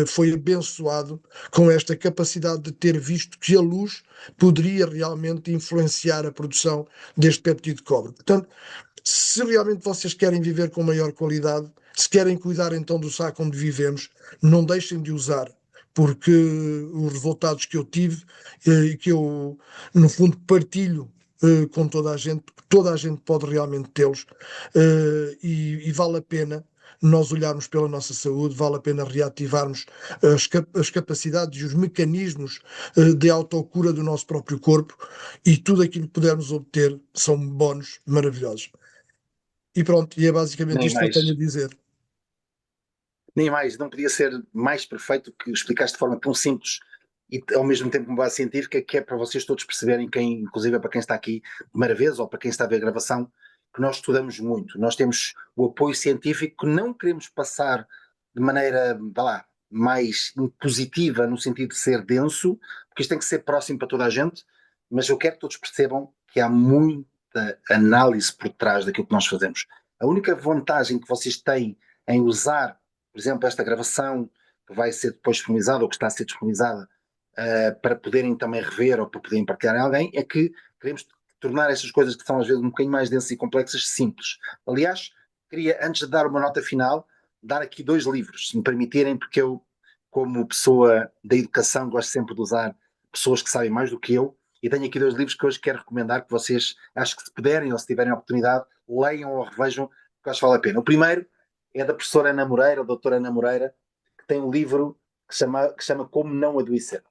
foi abençoado com esta capacidade de ter visto que a luz poderia realmente influenciar a produção deste peptídeo de cobre. Portanto, se realmente vocês querem viver com maior qualidade, se querem cuidar então do saco onde vivemos, não deixem de usar, porque os resultados que eu tive e que eu, no fundo, partilho com toda a gente, porque toda a gente pode realmente tê-los, e vale a pena nós olharmos pela nossa saúde, vale a pena reativarmos as capacidades e os mecanismos de autocura do nosso próprio corpo, e tudo aquilo que pudermos obter são bónus maravilhosos. E pronto, e é basicamente Nem isto que eu mais. tenho a dizer. Nem mais, não podia ser mais perfeito que explicaste de forma tão simples e ao mesmo tempo com base científica, que é para vocês todos perceberem, inclusive para quem está aqui de primeira vez ou para quem está a ver a gravação, que nós estudamos muito, nós temos o apoio científico, que não queremos passar de maneira, vá lá, mais impositiva no sentido de ser denso, porque isto tem que ser próximo para toda a gente, mas eu quero que todos percebam que há muita análise por trás daquilo que nós fazemos. A única vantagem que vocês têm em usar, por exemplo, esta gravação que vai ser depois disponibilizada ou que está a ser disponibilizada para poderem também rever ou para poderem partilhar em alguém, é que queremos tornar estas coisas que são às vezes um bocadinho mais densas e complexas simples. Aliás, queria, antes de dar uma nota final, dar aqui 2 livros, se me permitirem, porque eu, como pessoa da educação, gosto sempre de usar pessoas que sabem mais do que eu, e tenho aqui 2 livros que hoje quero recomendar, que vocês, acho que se puderem ou se tiverem a oportunidade, leiam ou revejam, porque acho que vale a pena. O primeiro é da professora Ana Moreira, a doutora Ana Moreira, que tem um livro que chama Como Não Adoecer.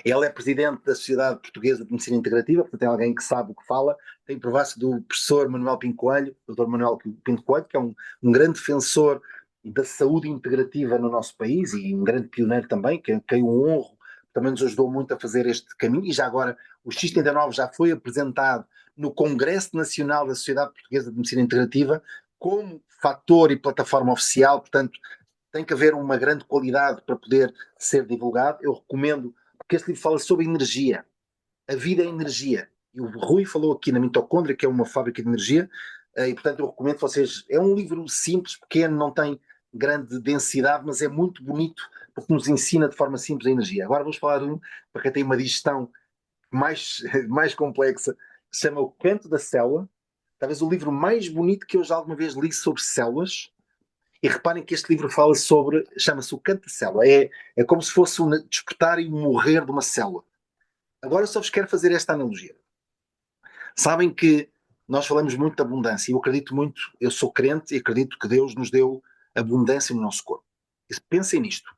Ela é presidente da Sociedade Portuguesa de Medicina Integrativa, portanto é alguém que sabe o que fala. Tem provar-se do professor Manuel Pinto Coelho, Dr. Manuel Pinto Coelho, que é um grande defensor da saúde integrativa no nosso país e um grande pioneiro também, que eu honro, também nos ajudou muito a fazer este caminho. E já agora, o X39 já foi apresentado no Congresso Nacional da Sociedade Portuguesa de Medicina Integrativa como fator e plataforma oficial, portanto tem que haver uma grande qualidade para poder ser divulgado. Eu recomendo, porque este livro fala sobre energia. A vida é energia. E o Rui falou aqui na mitocôndria, que é uma fábrica de energia, e portanto eu recomendo que vocês... É um livro simples, pequeno, não tem grande densidade, mas é muito bonito, porque nos ensina de forma simples a energia. Agora vamos falar de um, para quem tem uma digestão mais complexa, que se chama O Canto da Célula. Talvez o livro mais bonito que eu já alguma vez li sobre células. E reparem que este livro fala sobre, chama-se O Canto da Célula. É como se fosse um despertar e um morrer de uma célula. Agora só vos quero fazer esta analogia. Sabem que nós falamos muito de abundância e eu acredito muito, eu sou crente e acredito que Deus nos deu abundância no nosso corpo. E pensem nisto.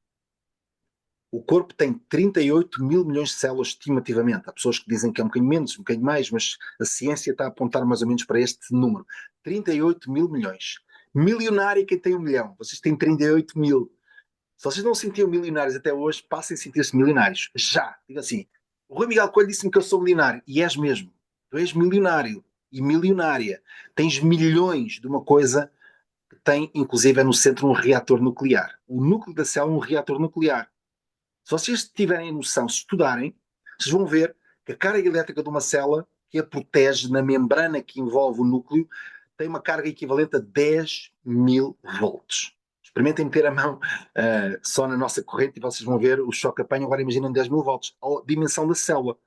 O corpo tem 38 mil milhões de células estimativamente. Há pessoas que dizem que é um bocadinho menos, um bocadinho mais, mas a ciência está a apontar mais ou menos para este número. 38 mil milhões. Milionário quem tem 1 milhão. Vocês têm 38 mil. Se vocês não se sentiam milionários até hoje, passem a sentir-se milionários. Já. Digo assim, o Rui Miguel Coelho disse-me que eu sou milionário. E és mesmo. Tu és milionário e milionária. Tens milhões de uma coisa que tem, inclusive, é no centro um reator nuclear. O núcleo da célula é um reator nuclear. Se vocês tiverem noção, se estudarem, vocês vão ver que a carga elétrica de uma célula que a protege na membrana que envolve o núcleo tem uma carga equivalente a 10 mil volts. Experimentem meter a mão só na nossa corrente e vocês vão ver o choque que apanham. Agora imaginem 10 mil volts, a dimensão da célula.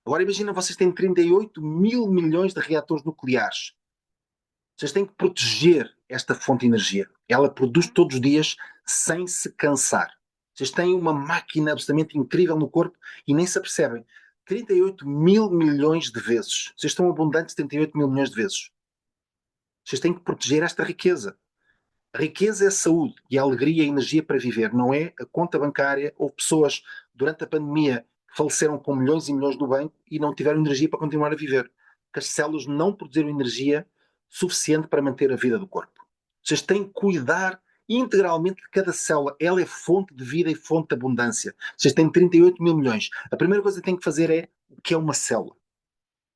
Agora imaginem, vocês têm 38 mil milhões de reatores nucleares. Vocês têm que proteger esta fonte de energia. Ela produz todos os dias sem se cansar. Vocês têm uma máquina absolutamente incrível no corpo e nem se apercebem. 38 mil milhões de vezes. Vocês estão abundantes 38 mil milhões de vezes. Vocês têm que proteger esta riqueza. A riqueza é a saúde e a alegria e a energia para viver, não é a conta bancária. Houve pessoas durante a pandemia que faleceram com milhões e milhões do banco e não tiveram energia para continuar a viver. Porque as células não produziram energia suficiente para manter a vida do corpo. Vocês têm que cuidar integralmente de cada célula. Ela é fonte de vida e fonte de abundância. Vocês têm 38 mil milhões. A primeira coisa que têm que fazer é o que é uma célula.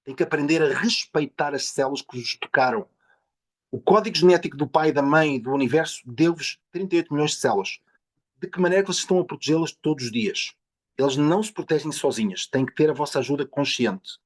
Têm que aprender a respeitar as células que vos tocaram. O código genético do pai, da mãe e do universo deu-vos 38 milhões de células. De que maneira vocês estão a protegê-las todos os dias? Eles não se protegem sozinhas, têm que ter a vossa ajuda consciente.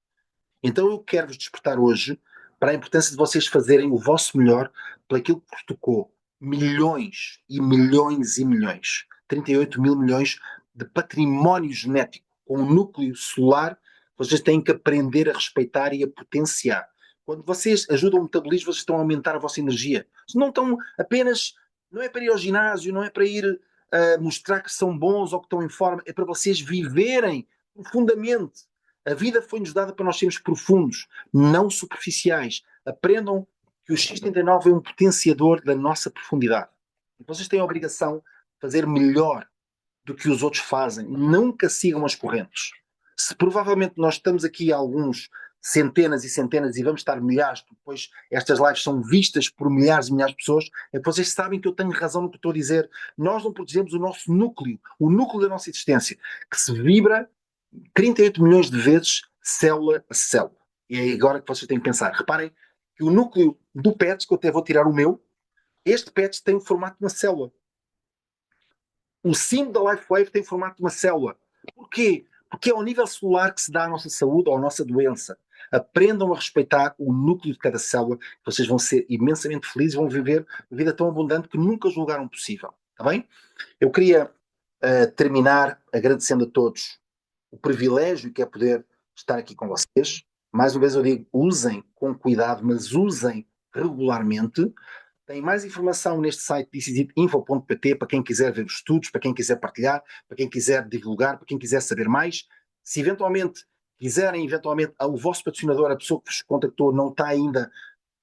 Então eu quero vos despertar hoje para a importância de vocês fazerem o vosso melhor por aquilo que vos tocou. Milhões e milhões e milhões. 38 mil milhões de património genético com um núcleo celular que vocês têm que aprender a respeitar e a potenciar. Quando vocês ajudam o metabolismo, vocês estão a aumentar a vossa energia. Não estão apenas, não é para ir ao ginásio, não é para ir mostrar que são bons ou que estão em forma, é para vocês viverem profundamente. A vida foi-nos dada para nós sermos profundos, não superficiais. Aprendam que o X39 é um potenciador da nossa profundidade. Vocês têm a obrigação de fazer melhor do que os outros fazem. Nunca sigam as correntes. Se provavelmente nós estamos aqui alguns centenas e centenas e vamos estar milhares, depois estas lives são vistas por milhares e milhares de pessoas, é que vocês sabem que eu tenho razão no que estou a dizer. Nós não protegemos o nosso núcleo, o núcleo da nossa existência, que se vibra 38 milhões de vezes, célula a célula. E é agora que vocês têm que pensar. Reparem que o núcleo do PET, que eu até vou tirar o meu, este PET tem o formato de uma célula. O símbolo da LifeWave tem o formato de uma célula. Porquê? Porque é ao nível celular que se dá a nossa saúde ou a nossa doença. Aprendam a respeitar o núcleo de cada célula, vocês vão ser imensamente felizes e vão viver uma vida tão abundante que nunca julgaram possível. Está bem? Eu queria terminar agradecendo a todos o privilégio que é poder estar aqui com vocês. Mais uma vez eu digo, usem com cuidado, mas usem regularmente. Tem mais informação neste site decisivinfo.pt para quem quiser ver os estudos, para quem quiser partilhar, para quem quiser divulgar, para quem quiser saber mais. Se eventualmente quiserem, o vosso patrocinador, a pessoa que vos contactou, não está ainda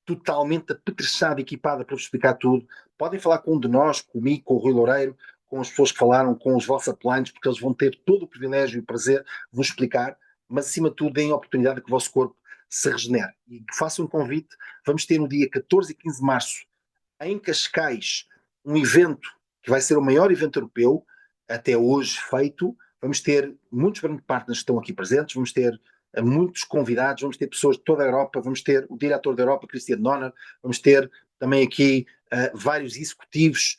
totalmente apetrechada e equipada para vos explicar tudo, podem falar com um de nós, comigo, com o Rui Loureiro, com as pessoas que falaram, com os vossos uplines, porque eles vão ter todo o privilégio e o prazer de vos explicar, mas acima de tudo deem a oportunidade que o vosso corpo se regenere. E façam um convite, vamos ter no dia 14 e 15 de março, em Cascais, um evento que vai ser o maior evento europeu até hoje feito. Vamos ter muitos brand partners que estão aqui presentes, vamos ter muitos convidados, vamos ter pessoas de toda a Europa, vamos ter o diretor da Europa, Christian Donner, vamos ter também aqui vários executivos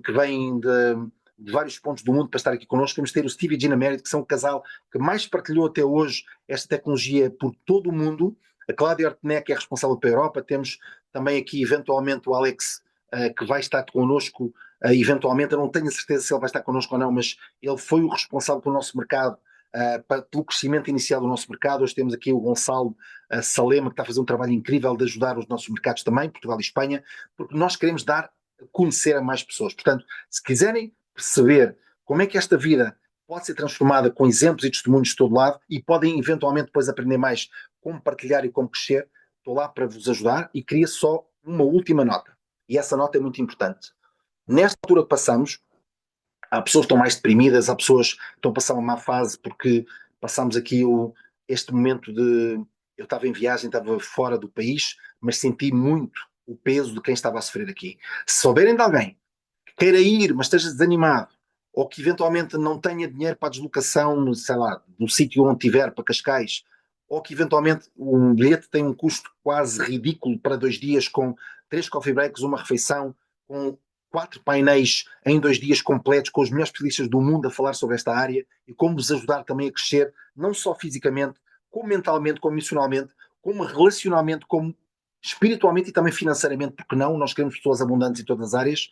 que vêm de vários pontos do mundo para estar aqui connosco. Vamos ter o Steve e Gina Merritt, que são o casal que mais partilhou até hoje esta tecnologia por todo o mundo. A Cláudia Ortenek é responsável pela Europa. Temos também aqui, eventualmente, o Alex, que vai estar connosco, eventualmente. Eu não tenho a certeza se ele vai estar connosco ou não, mas ele foi o responsável pelo nosso mercado, pelo crescimento inicial do nosso mercado. Hoje temos aqui o Gonçalo Salema, que está a fazer um trabalho incrível de ajudar os nossos mercados também, Portugal e Espanha, porque nós queremos dar a conhecer a mais pessoas. Portanto, se quiserem perceber como é que esta vida pode ser transformada com exemplos e testemunhos de todo lado e podem eventualmente depois aprender mais como partilhar e como crescer, estou lá para vos ajudar e queria só uma última nota. E essa nota é muito importante. Nesta altura que passamos, há pessoas que estão mais deprimidas, há pessoas que estão a passar uma má fase porque passamos aqui este momento de... Eu estava em viagem, estava fora do país, mas senti muito o peso de quem estava a sofrer aqui. Se souberem de alguém que queira ir, mas esteja desanimado, ou que eventualmente não tenha dinheiro para a deslocação, sei lá, do sítio onde estiver, para Cascais, ou que eventualmente um bilhete tem um custo quase ridículo para 2 dias, com 3 coffee breaks, uma refeição, com 4 painéis em 2 dias completos, com os melhores especialistas do mundo a falar sobre esta área e como vos ajudar também a crescer, não só fisicamente, como mentalmente, como emocionalmente, como relacionalmente, como espiritualmente e também financeiramente, porque não, nós queremos pessoas abundantes em todas as áreas.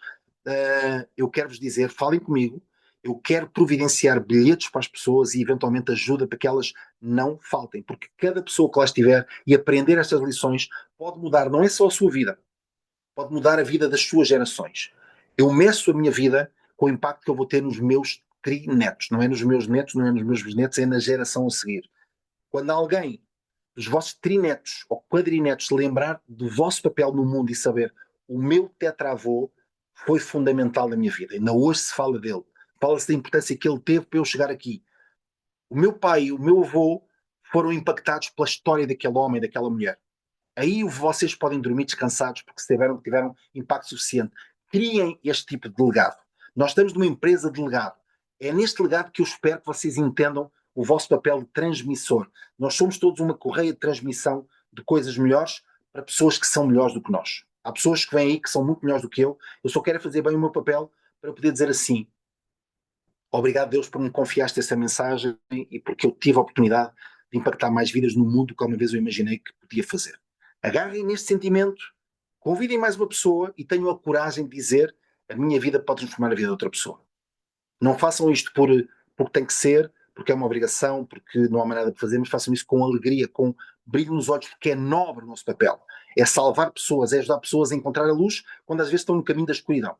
Eu quero vos dizer, falem comigo, eu quero providenciar bilhetes para as pessoas e eventualmente ajuda para que elas não faltem, porque cada pessoa que lá estiver e aprender estas lições pode mudar, não é só a sua vida, pode mudar a vida das suas gerações. Eu meço a minha vida com o impacto que eu vou ter nos meus trinetos, não é nos meus netos, não é nos meus bisnetos, é na geração a seguir. Quando alguém dos vossos trinetos ou quadrinetos se lembrar do vosso papel no mundo e saber o meu tetravô foi fundamental na minha vida, ainda hoje se fala dele, fala-se da importância que ele teve para eu chegar aqui. O meu pai e o meu avô foram impactados pela história daquele homem, daquela mulher. Aí vocês podem dormir descansados porque tiveram impacto suficiente. Criem este tipo de legado. Nós estamos numa empresa de legado. É neste legado que eu espero que vocês entendam o vosso papel de transmissor. Nós somos todos uma correia de transmissão de coisas melhores para pessoas que são melhores do que nós. Há pessoas que vêm aí que são muito melhores do que eu só quero fazer bem o meu papel para poder dizer assim: obrigado, Deus, por me confiaste essa mensagem e porque eu tive a oportunidade de impactar mais vidas no mundo do que alguma vez eu imaginei que podia fazer. Agarrem neste sentimento, convidem mais uma pessoa e tenham a coragem de dizer: a minha vida pode transformar a vida de outra pessoa. Não façam isto porque tem que ser, porque é uma obrigação, porque não há mais nada para fazer, mas façam isso com alegria, com brilho nos olhos, porque é nobre o nosso papel. É salvar pessoas, é ajudar pessoas a encontrar a luz quando às vezes estão no caminho da escuridão.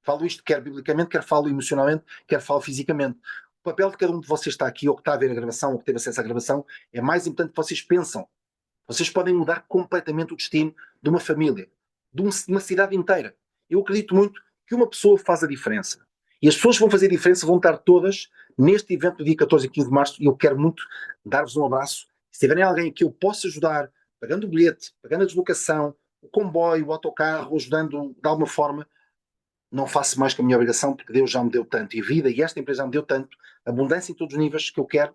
Falo isto quer biblicamente, quer falo emocionalmente, quer falo fisicamente. O papel de cada um de vocês está aqui, ou que está a ver a gravação, ou que teve acesso à gravação, é mais importante que vocês pensam. Vocês podem mudar completamente o destino de uma família, de uma cidade inteira. Eu acredito muito que uma pessoa faz a diferença. E as pessoas que vão fazer a diferença vão estar todas neste evento do dia 14 e 15 de março, e eu quero muito dar-vos um abraço. Se tiverem alguém que eu possa ajudar, pagando o bilhete, pagando a deslocação, o comboio, o autocarro, ajudando de alguma forma, não faço mais que a minha obrigação, porque Deus já me deu tanto, e vida, e esta empresa já me deu tanto, abundância em todos os níveis, que eu quero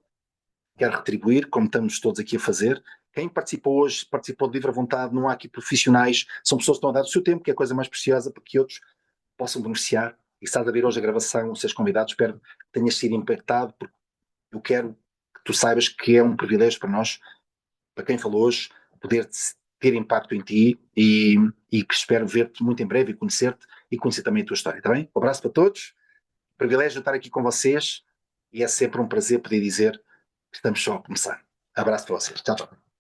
retribuir, como estamos todos aqui a fazer. Quem participou hoje, participou de livre vontade, não há aqui profissionais, são pessoas que estão a dar o seu tempo, que é a coisa mais preciosa, para que outros possam beneficiar. E estás a ver hoje a gravação, os seus convidados, espero que tenhas sido impactado, porque eu quero que tu saibas que é um privilégio para nós, para quem falou hoje, poder ter impacto em ti, e que espero ver-te muito em breve e conhecer-te e conhecer também a tua história, está bem? Um abraço para todos, privilégio de estar aqui com vocês, e é sempre um prazer poder dizer que estamos só a começar. Abraço para vocês, tchau, tchau.